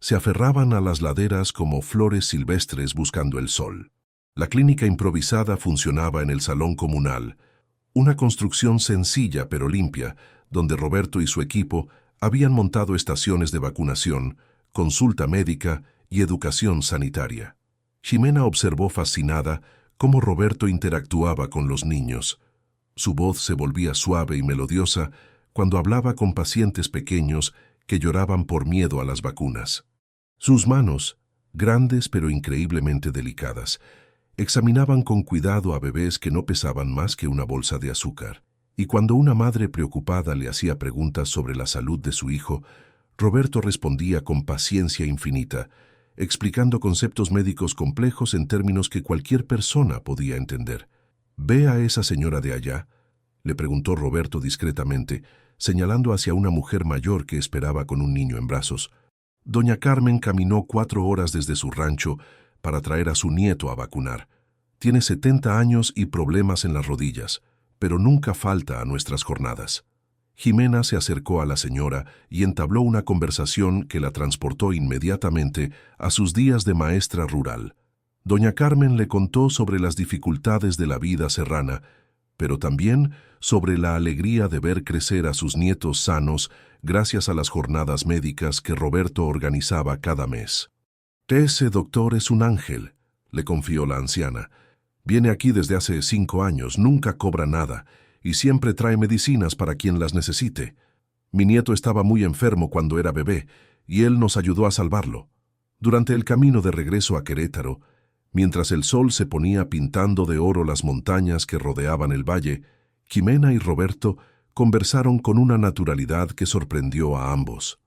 se aferraban a las laderas como flores silvestres buscando el sol. La clínica improvisada funcionaba en el salón comunal, una construcción sencilla pero limpia, donde Roberto y su equipo habían montado estaciones de vacunación, consulta médica y educación sanitaria. Jimena observó fascinada cómo Roberto interactuaba con los niños. Su voz se volvía suave y melodiosa cuando hablaba con pacientes pequeños que lloraban por miedo a las vacunas. Sus manos, grandes pero increíblemente delicadas, examinaban con cuidado a bebés que no pesaban más que una bolsa de azúcar. Y cuando una madre preocupada le hacía preguntas sobre la salud de su hijo, Roberto respondía con paciencia infinita, explicando conceptos médicos complejos en términos que cualquier persona podía entender. «¿Ve a esa señora de allá?», le preguntó Roberto discretamente, señalando hacia una mujer mayor que esperaba con un niño en brazos. Doña Carmen caminó 4 horas desde su rancho para traer a su nieto a vacunar. Tiene 70 años y problemas en las rodillas, pero nunca falta a nuestras jornadas. Jimena se acercó a la señora y entabló una conversación que la transportó inmediatamente a sus días de maestra rural. Doña Carmen le contó sobre las dificultades de la vida serrana, pero también sobre la alegría de ver crecer a sus nietos sanos gracias a las jornadas médicas que Roberto organizaba cada mes. «Ese doctor es un ángel», le confió la anciana. «Viene aquí desde hace 5 años, nunca cobra nada, y siempre trae medicinas para quien las necesite. Mi nieto estaba muy enfermo cuando era bebé, y él nos ayudó a salvarlo. Durante el camino de regreso a Querétaro, mientras el sol se ponía pintando de oro las montañas que rodeaban el valle, Jimena y Roberto conversaron con una naturalidad que sorprendió a ambos.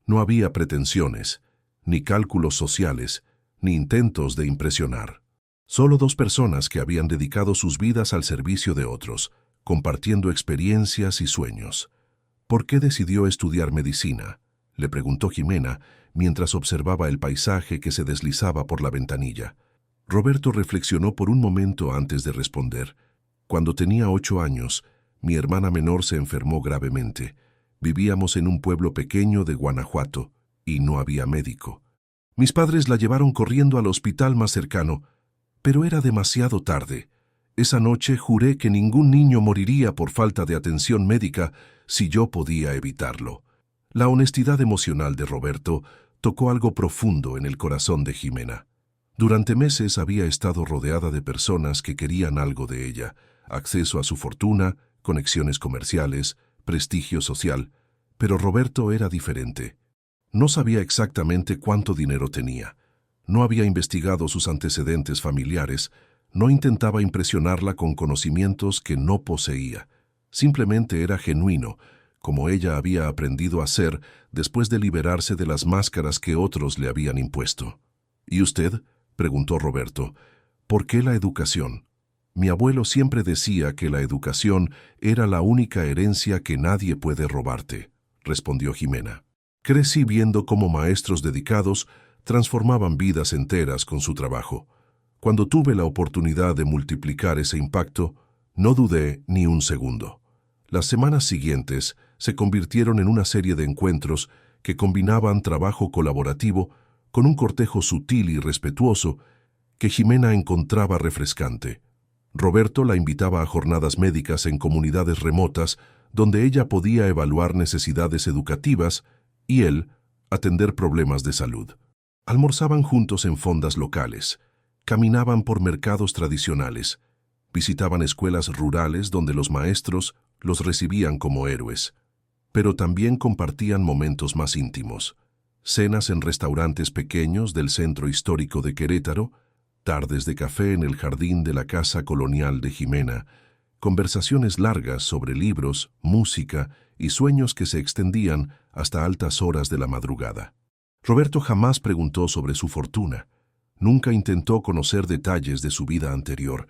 No había pretensiones, ni cálculos sociales, ni intentos de impresionar. Solo 2 personas que habían dedicado sus vidas al servicio de otros, compartiendo experiencias y sueños. «¿Por qué decidió estudiar medicina?», le preguntó Jimena, mientras observaba el paisaje que se deslizaba por la ventanilla. Roberto reflexionó por un momento antes de responder. «Cuando tenía 8 años, mi hermana menor se enfermó gravemente. Vivíamos en un pueblo pequeño de Guanajuato y no había médico. Mis padres la llevaron corriendo al hospital más cercano, pero era demasiado tarde. Esa noche juré que ningún niño moriría por falta de atención médica si yo podía evitarlo». La honestidad emocional de Roberto tocó algo profundo en el corazón de Jimena. Durante meses había estado rodeada de personas que querían algo de ella: acceso a su fortuna, conexiones comerciales, prestigio social. Pero Roberto era diferente. No sabía exactamente cuánto dinero tenía. No había investigado sus antecedentes familiares. No intentaba impresionarla con conocimientos que no poseía. Simplemente era genuino, como ella había aprendido a ser después de liberarse de las máscaras que otros le habían impuesto. «¿Y usted?», preguntó Roberto. «¿Por qué la educación?». «Mi abuelo siempre decía que la educación era la única herencia que nadie puede robarte», respondió Jimena. «Crecí viendo cómo maestros dedicados transformaban vidas enteras con su trabajo. Cuando tuve la oportunidad de multiplicar ese impacto, no dudé ni un segundo». Las semanas siguientes se convirtieron en una serie de encuentros que combinaban trabajo colaborativo con un cortejo sutil y respetuoso que Jimena encontraba refrescante. Roberto la invitaba a jornadas médicas en comunidades remotas donde ella podía evaluar necesidades educativas y él atender problemas de salud. Almorzaban juntos en fondas locales, caminaban por mercados tradicionales, visitaban escuelas rurales donde los maestros los recibían como héroes, pero también compartían momentos más íntimos: cenas en restaurantes pequeños del centro histórico de Querétaro, tardes de café en el jardín de la casa colonial de Jimena, conversaciones largas sobre libros, música y sueños que se extendían hasta altas horas de la madrugada. Roberto jamás preguntó sobre su fortuna. Nunca intentó conocer detalles de su vida anterior.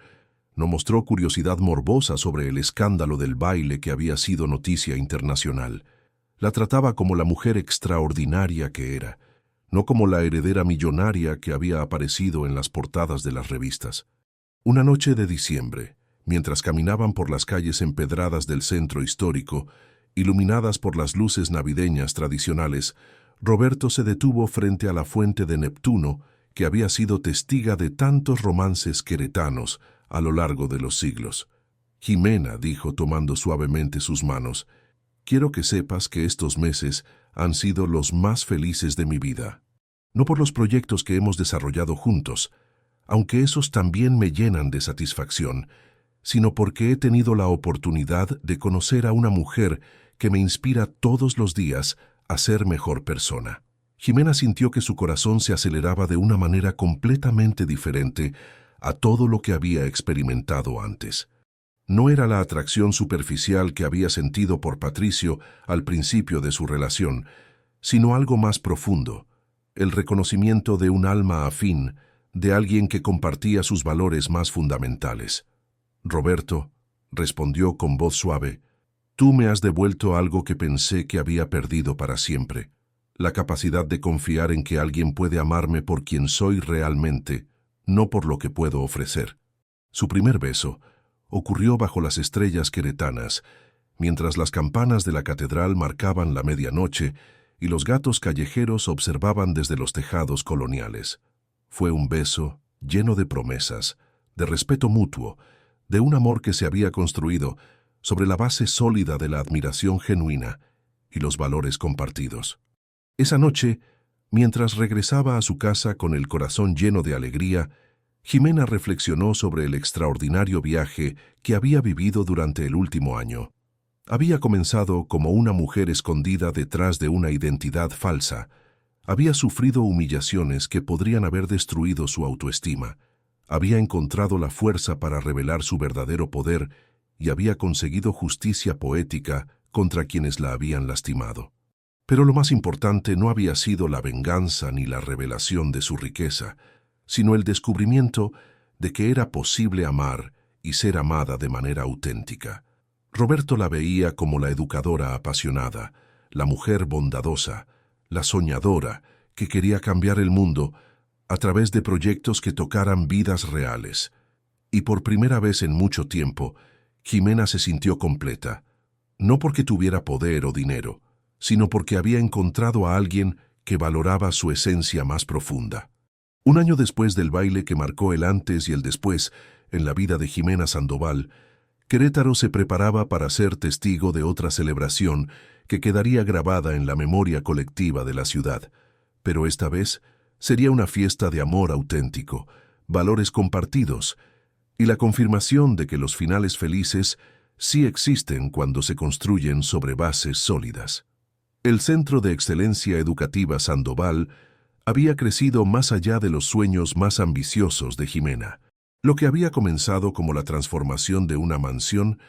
No mostró curiosidad morbosa sobre el escándalo del baile que había sido noticia internacional. La trataba como la mujer extraordinaria que era, no como la heredera millonaria que había aparecido en las portadas de las revistas. Una noche de diciembre, mientras caminaban por las calles empedradas del centro histórico, iluminadas por las luces navideñas tradicionales, Roberto se detuvo frente a la fuente de Neptuno, que había sido testiga de tantos romances queretanos a lo largo de los siglos. «Jimena», dijo tomando suavemente sus manos, «quiero que sepas que estos meses han sido los más felices de mi vida. No por los proyectos que hemos desarrollado juntos, aunque esos también me llenan de satisfacción, sino porque he tenido la oportunidad de conocer a una mujer que me inspira todos los días a ser mejor persona». Jimena sintió que su corazón se aceleraba de una manera completamente diferente a todo lo que había experimentado antes. no era la atracción superficial que había sentido por Patricio al principio de su relación, sino algo más profundo, el reconocimiento de un alma afín, de alguien que compartía sus valores más fundamentales. «Roberto», respondió con voz suave, «tú me has devuelto algo que pensé que había perdido para siempre, la capacidad de confiar en que alguien puede amarme por quien soy realmente, no por lo que puedo ofrecer». Su primer beso ocurrió bajo las estrellas queretanas, mientras las campanas de la catedral marcaban la medianoche y los gatos callejeros observaban desde los tejados coloniales. Fue un beso lleno de promesas, de respeto mutuo, de un amor que se había construido sobre la base sólida de la admiración genuina y los valores compartidos. Esa noche, mientras regresaba a su casa con el corazón lleno de alegría, Jimena reflexionó sobre el extraordinario viaje que había vivido durante el último año. Había comenzado como una mujer escondida detrás de una identidad falsa. Había sufrido humillaciones que podrían haber destruido su autoestima. Había encontrado la fuerza para revelar su verdadero poder y había conseguido justicia poética contra quienes la habían lastimado. Pero lo más importante no había sido la venganza ni la revelación de su riqueza, sino el descubrimiento de que era posible amar y ser amada de manera auténtica. Roberto la veía como la educadora apasionada, la mujer bondadosa, la soñadora que quería cambiar el mundo a través de proyectos que tocaran vidas reales. Y por primera vez en mucho tiempo, Jimena se sintió completa, no porque tuviera poder o dinero, sino porque había encontrado a alguien que valoraba su esencia más profunda. Un año después del baile que marcó el antes y el después en la vida de Jimena Sandoval, Querétaro se preparaba para ser testigo de otra celebración que quedaría grabada en la memoria colectiva de la ciudad. Pero esta vez sería una fiesta de amor auténtico, valores compartidos y la confirmación de que los finales felices sí existen cuando se construyen sobre bases sólidas. El Centro de Excelencia Educativa Sandoval había crecido más allá de los sueños más ambiciosos de Jimena. Lo que había comenzado como la transformación de una mansión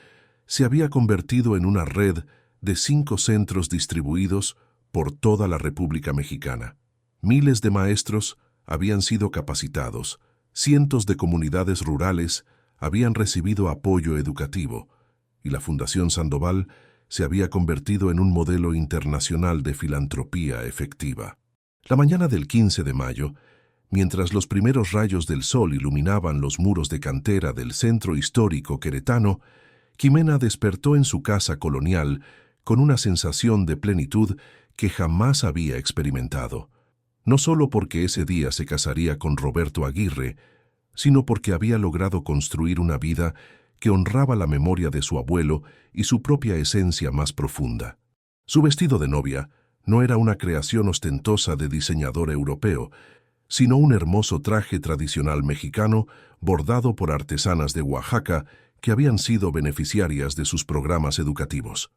se había convertido en una red de 5 centros distribuidos por toda la República Mexicana. Miles de maestros habían sido capacitados, cientos de comunidades rurales habían recibido apoyo educativo, y la Fundación Sandoval se había convertido en un modelo internacional de filantropía efectiva. La mañana del 15 de mayo, mientras los primeros rayos del sol iluminaban los muros de cantera del centro histórico queretano, Jimena despertó en su casa colonial con una sensación de plenitud que jamás había experimentado. No solo porque ese día se casaría con Roberto Aguirre, sino porque había logrado construir una vida que honraba la memoria de su abuelo y su propia esencia más profunda. Su vestido de novia no era una creación ostentosa de diseñador europeo, sino un hermoso traje tradicional mexicano bordado por artesanas de Oaxaca que habían sido beneficiarias de sus programas educativos.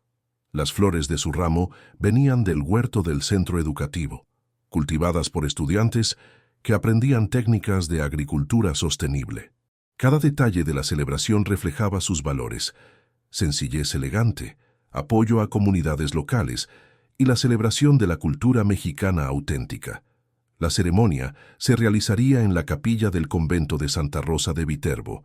Las flores de su ramo venían del huerto del centro educativo, cultivadas por estudiantes que aprendían técnicas de agricultura sostenible. Cada detalle de la celebración reflejaba sus valores: sencillez elegante, apoyo a comunidades locales y la celebración de la cultura mexicana auténtica. La ceremonia se realizaría en la capilla del convento de Santa Rosa de Viterbo,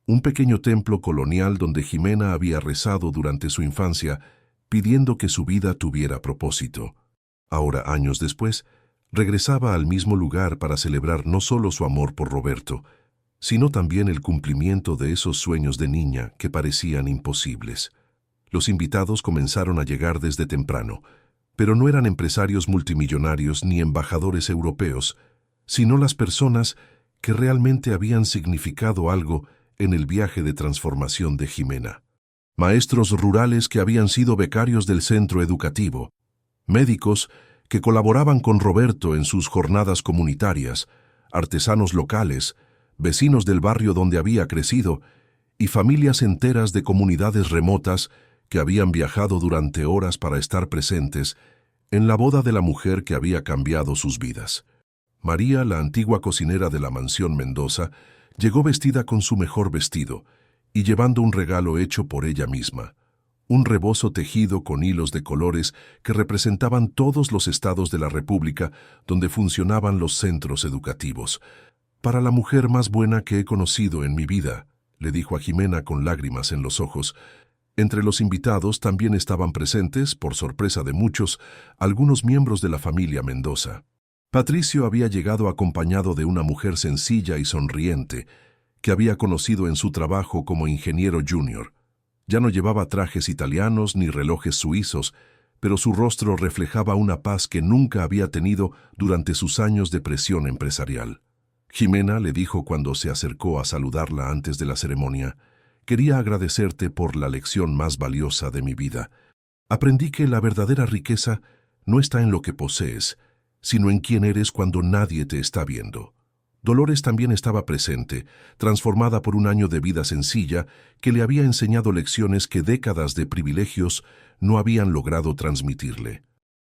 un pequeño templo colonial donde Jimena había rezado durante su infancia, pidiendo que su vida tuviera propósito. Ahora, años después, regresaba al mismo lugar para celebrar no solo su amor por Roberto, sino también el cumplimiento de esos sueños de niña que parecían imposibles. Los invitados comenzaron a llegar desde temprano, pero no eran empresarios multimillonarios ni embajadores europeos, sino las personas que realmente habían significado algo en el viaje de transformación de Jimena. Maestros rurales que habían sido becarios del centro educativo, médicos que colaboraban con Roberto en sus jornadas comunitarias, artesanos locales, vecinos del barrio donde había crecido y familias enteras de comunidades remotas que habían viajado durante horas para estar presentes en la boda de la mujer que había cambiado sus vidas. María, la antigua cocinera de la mansión Mendoza, llegó vestida con su mejor vestido, y llevando un regalo hecho por ella misma, un rebozo tejido con hilos de colores que representaban todos los estados de la República donde funcionaban los centros educativos. «Para la mujer más buena que he conocido en mi vida», le dijo a Jimena con lágrimas en los ojos. Entre los invitados también estaban presentes, por sorpresa de muchos, algunos miembros de la familia Mendoza. Patricio había llegado acompañado de una mujer sencilla y sonriente, que había conocido en su trabajo como ingeniero junior. Ya no llevaba trajes italianos ni relojes suizos, pero su rostro reflejaba una paz que nunca había tenido durante sus años de presión empresarial. Jimena le dijo cuando se acercó a saludarla antes de la ceremonia: «Quería agradecerte por la lección más valiosa de mi vida. Aprendí que la verdadera riqueza no está en lo que posees, sino en quién eres cuando nadie te está viendo». Dolores también estaba presente, transformada por un año de vida sencilla que le había enseñado lecciones que décadas de privilegios no habían logrado transmitirle.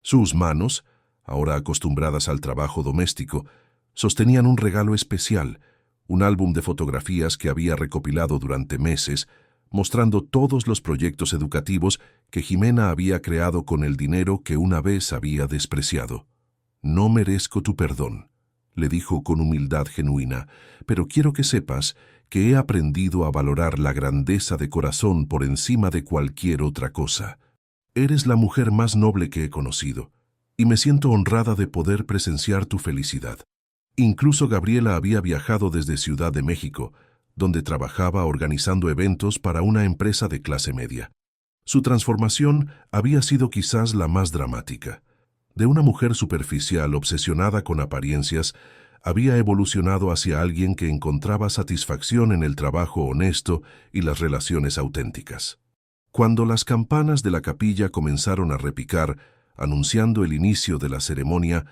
Sus manos, ahora acostumbradas al trabajo doméstico, sostenían un regalo especial, un álbum de fotografías que había recopilado durante meses, mostrando todos los proyectos educativos que Jimena había creado con el dinero que una vez había despreciado. «No merezco tu perdón», le dijo con humildad genuina, «pero quiero que sepas que he aprendido a valorar la grandeza de corazón por encima de cualquier otra cosa. Eres la mujer más noble que he conocido, y me siento honrada de poder presenciar tu felicidad». Incluso Gabriela había viajado desde Ciudad de México, donde trabajaba organizando eventos para una empresa de clase media. Su transformación había sido quizás la más dramática. De una mujer superficial obsesionada con apariencias, había evolucionado hacia alguien que encontraba satisfacción en el trabajo honesto y las relaciones auténticas. Cuando las campanas de la capilla comenzaron a repicar, anunciando el inicio de la ceremonia,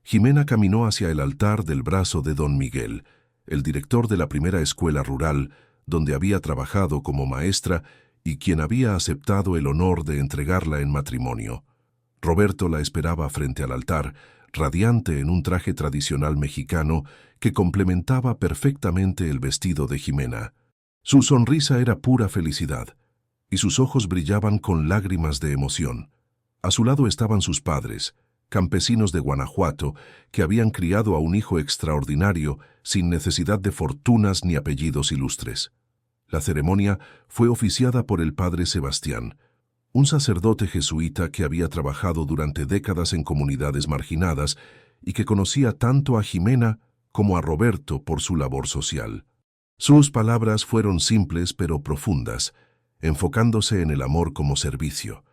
Jimena caminó hacia el altar del brazo de don Miguel, el director de la primera escuela rural, donde había trabajado como maestra y quien había aceptado el honor de entregarla en matrimonio. Roberto la esperaba frente al altar, radiante en un traje tradicional mexicano que complementaba perfectamente el vestido de Jimena. Su sonrisa era pura felicidad, y sus ojos brillaban con lágrimas de emoción. A su lado estaban sus padres, campesinos de Guanajuato, que habían criado a un hijo extraordinario sin necesidad de fortunas ni apellidos ilustres. La ceremonia fue oficiada por el padre Sebastián, un sacerdote jesuita que había trabajado durante décadas en comunidades marginadas y que conocía tanto a Jimena como a Roberto por su labor social. Sus palabras fueron simples pero profundas, enfocándose en el amor como servicio,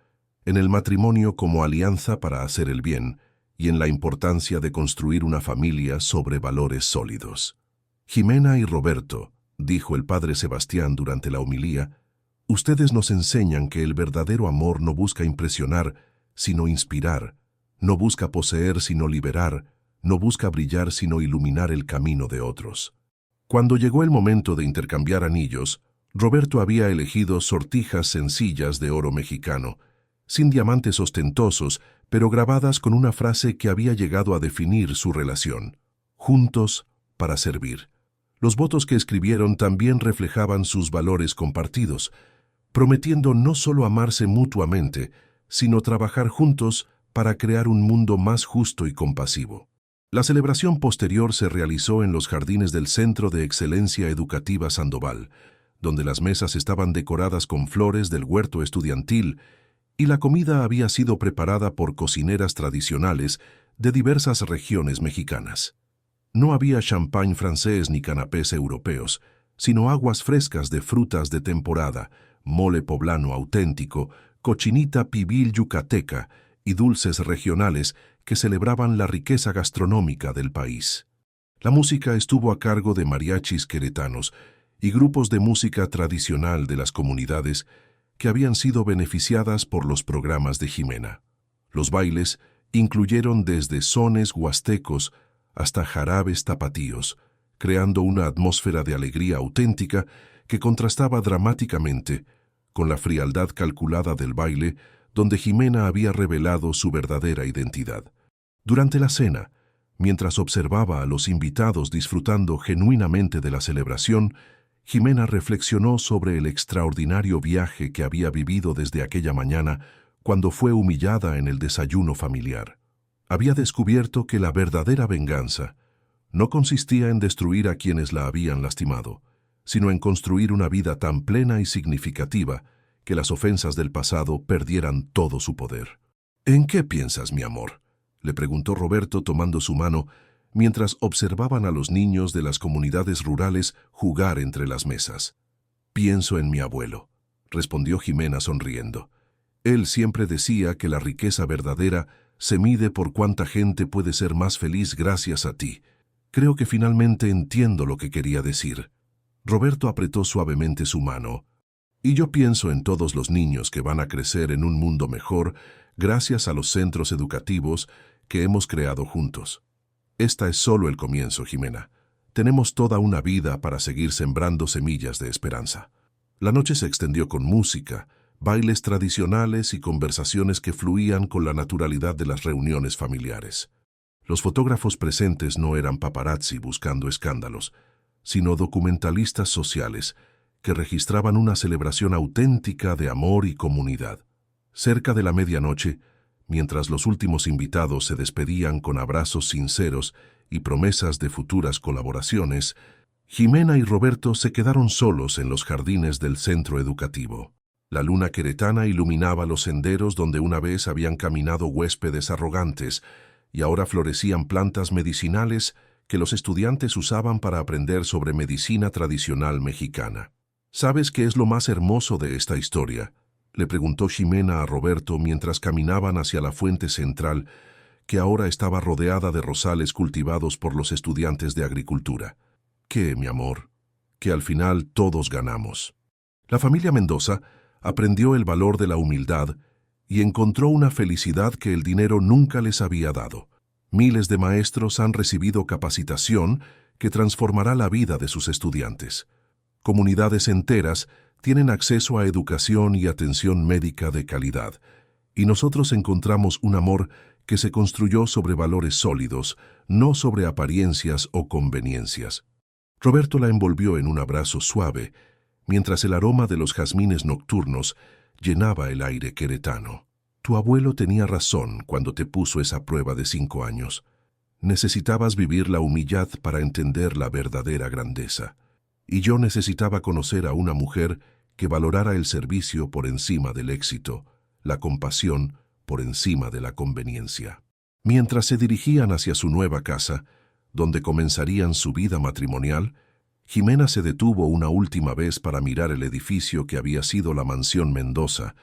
en el matrimonio como alianza para hacer el bien y en la importancia de construir una familia sobre valores sólidos. «Jimena y Roberto», dijo el padre Sebastián durante la homilía, «ustedes nos enseñan que el verdadero amor no busca impresionar, sino inspirar, no busca poseer, sino liberar, no busca brillar, sino iluminar el camino de otros». Cuando llegó el momento de intercambiar anillos, Roberto había elegido sortijas sencillas de oro mexicano, sin diamantes ostentosos, pero grabadas con una frase que había llegado a definir su relación: «Juntos para servir». Los votos que escribieron también reflejaban sus valores compartidos, prometiendo no solo amarse mutuamente, sino trabajar juntos para crear un mundo más justo y compasivo. La celebración posterior se realizó en los jardines del Centro de Excelencia Educativa Sandoval, donde las mesas estaban decoradas con flores del huerto estudiantil y la comida había sido preparada por cocineras tradicionales de diversas regiones mexicanas. No había champán francés ni canapés europeos, sino aguas frescas de frutas de temporada, mole poblano auténtico, cochinita pibil yucateca y dulces regionales que celebraban la riqueza gastronómica del país. La música estuvo a cargo de mariachis queretanos y grupos de música tradicional de las comunidades que habían sido beneficiadas por los programas de Jimena. Los bailes incluyeron desde sones huastecos hasta jarabes tapatíos, creando una atmósfera de alegría auténtica que contrastaba dramáticamente con la frialdad calculada del baile donde Jimena había revelado su verdadera identidad. Durante la cena, mientras observaba a los invitados disfrutando genuinamente de la celebración, Jimena reflexionó sobre el extraordinario viaje que había vivido desde aquella mañana cuando fue humillada en el desayuno familiar. Había descubierto que la verdadera venganza no consistía en destruir a quienes la habían lastimado, sino en construir una vida tan plena y significativa que las ofensas del pasado perdieran todo su poder. ¿En qué piensas, mi amor?, le preguntó Roberto tomando su mano mientras observaban a los niños de las comunidades rurales jugar entre las mesas. «Pienso en mi abuelo», respondió Jimena sonriendo. «Él siempre decía que la riqueza verdadera se mide por cuánta gente puede ser más feliz gracias a ti. Creo que finalmente entiendo lo que quería decir». Roberto apretó suavemente su mano. «Y yo pienso en todos los niños que van a crecer en un mundo mejor gracias a los centros educativos que hemos creado juntos. Esta es solo el comienzo, Jimena. Tenemos toda una vida para seguir sembrando semillas de esperanza». La noche se extendió con música, bailes tradicionales y conversaciones que fluían con la naturalidad de las reuniones familiares. Los fotógrafos presentes no eran paparazzi buscando escándalos, sino documentalistas sociales que registraban una celebración auténtica de amor y comunidad. Cerca de la medianoche, mientras los últimos invitados se despedían con abrazos sinceros y promesas de futuras colaboraciones, Jimena y Roberto se quedaron solos en los jardines del centro educativo. La luna queretana iluminaba los senderos donde una vez habían caminado huéspedes arrogantes y ahora florecían plantas medicinales que los estudiantes usaban para aprender sobre medicina tradicional mexicana. ¿Sabes qué es lo más hermoso de esta historia?, le preguntó Jimena a Roberto mientras caminaban hacia la fuente central, que ahora estaba rodeada de rosales cultivados por los estudiantes de agricultura. «¿Qué, mi amor?». «Que al final todos ganamos». La familia Mendoza aprendió el valor de la humildad y encontró una felicidad que el dinero nunca les había dado. Miles de maestros han recibido capacitación que transformará la vida de sus estudiantes. Comunidades enteras tienen acceso a educación y atención médica de calidad, y nosotros encontramos un amor que se construyó sobre valores sólidos, no sobre apariencias o conveniencias. Roberto la envolvió en un abrazo suave, mientras el aroma de los jazmines nocturnos llenaba el aire queretano. «Tu abuelo tenía razón cuando te puso esa prueba de 5 años. Necesitabas vivir la humildad para entender la verdadera grandeza. Y yo necesitaba conocer a una mujer que valorara el servicio por encima del éxito, la compasión por encima de la conveniencia». Mientras se dirigían hacia su nueva casa, donde comenzarían su vida matrimonial, Jimena se detuvo una última vez para mirar el edificio que había sido la mansión Mendoza,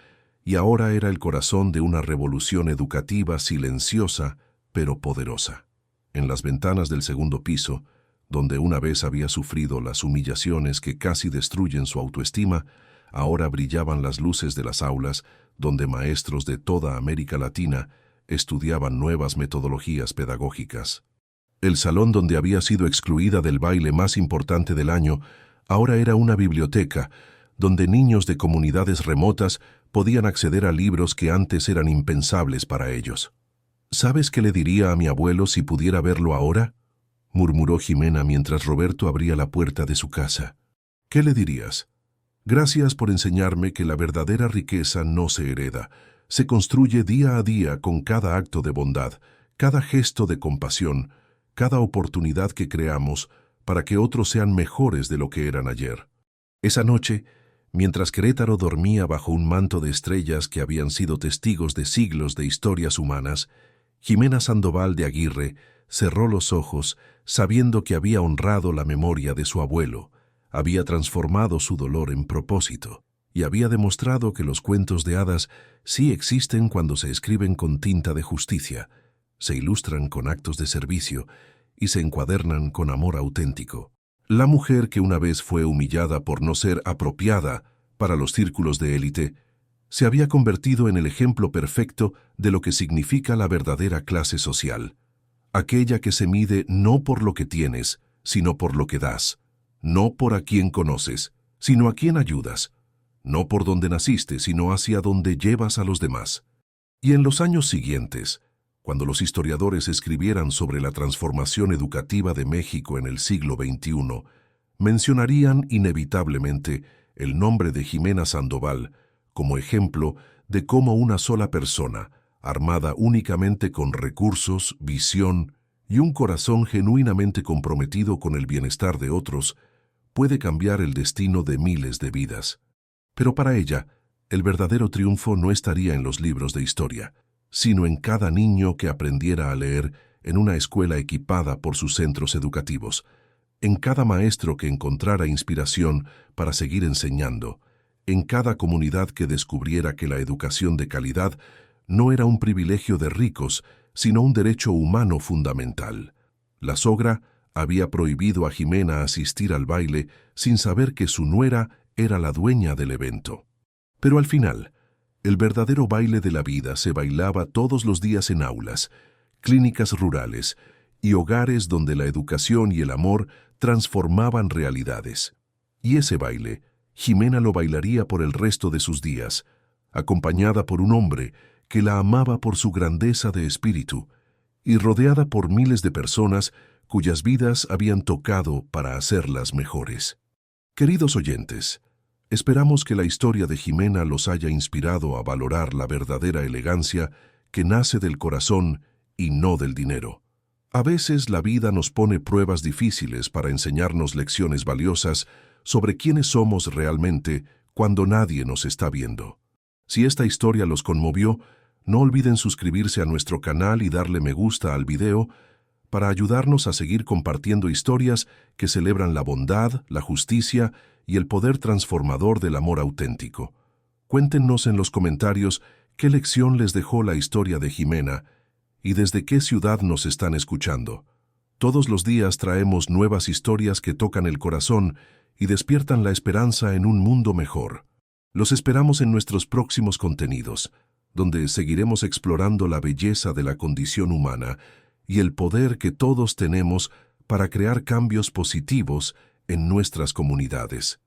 y ahora era el corazón de una revolución educativa silenciosa pero poderosa. En las ventanas del segundo piso, donde una vez había sufrido las humillaciones que casi destruyen su autoestima, ahora brillaban las luces de las aulas donde maestros de toda América Latina estudiaban nuevas metodologías pedagógicas. El salón donde había sido excluida del baile más importante del año ahora era una biblioteca donde niños de comunidades remotas podían acceder a libros que antes eran impensables para ellos. «¿Sabes qué le diría a mi abuelo si pudiera verlo ahora?», murmuró Jimena mientras Roberto abría la puerta de su casa. «¿Qué le dirías? Gracias por enseñarme que la verdadera riqueza no se hereda, se construye día a día con cada acto de bondad, cada gesto de compasión, cada oportunidad que creamos para que otros sean mejores de lo que eran ayer». Esa noche, mientras Querétaro dormía bajo un manto de estrellas que habían sido testigos de siglos de historias humanas, Jimena Sandoval de Aguirre cerró los ojos sabiendo que había honrado la memoria de su abuelo, había transformado su dolor en propósito y había demostrado que los cuentos de hadas sí existen cuando se escriben con tinta de justicia, se ilustran con actos de servicio y se encuadernan con amor auténtico. La mujer que una vez fue humillada por no ser apropiada para los círculos de élite, se había convertido en el ejemplo perfecto de lo que significa la verdadera clase social, aquella que se mide no por lo que tienes, sino por lo que das, no por a quién conoces, sino a quién ayudas, no por donde naciste, sino hacia donde llevas a los demás. Y en los años siguientes, cuando los historiadores escribieran sobre la transformación educativa de México en el siglo XXI, mencionarían inevitablemente el nombre de Ximena Sandoval como ejemplo de cómo una sola persona, armada únicamente con recursos, visión y un corazón genuinamente comprometido con el bienestar de otros, puede cambiar el destino de miles de vidas. Pero para ella, el verdadero triunfo no estaría en los libros de historia, sino en cada niño que aprendiera a leer en una escuela equipada por sus centros educativos, en cada maestro que encontrara inspiración para seguir enseñando, en cada comunidad que descubriera que la educación de calidad no era un privilegio de ricos, sino un derecho humano fundamental. La sogra había prohibido a Ximena asistir al baile sin saber que su nuera era la dueña del evento. Pero al final, el verdadero baile de la vida se bailaba todos los días en aulas, clínicas rurales y hogares donde la educación y el amor transformaban realidades. Y ese baile, Ximena lo bailaría por el resto de sus días, acompañada por un hombre que la amaba por su grandeza de espíritu y rodeada por miles de personas cuyas vidas habían tocado para hacerlas mejores. Queridos oyentes, esperamos que la historia de Ximena los haya inspirado a valorar la verdadera elegancia que nace del corazón y no del dinero. A veces la vida nos pone pruebas difíciles para enseñarnos lecciones valiosas sobre quiénes somos realmente cuando nadie nos está viendo. Si esta historia los conmovió, no olviden suscribirse a nuestro canal y darle me gusta al video para ayudarnos a seguir compartiendo historias que celebran la bondad, la justicia y el poder transformador del amor auténtico. Cuéntenos en los comentarios qué lección les dejó la historia de Ximena y desde qué ciudad nos están escuchando. Todos los días traemos nuevas historias que tocan el corazón y despiertan la esperanza en un mundo mejor. Los esperamos en nuestros próximos contenidos, donde seguiremos explorando la belleza de la condición humana y el poder que todos tenemos para crear cambios positivos en nuestras comunidades.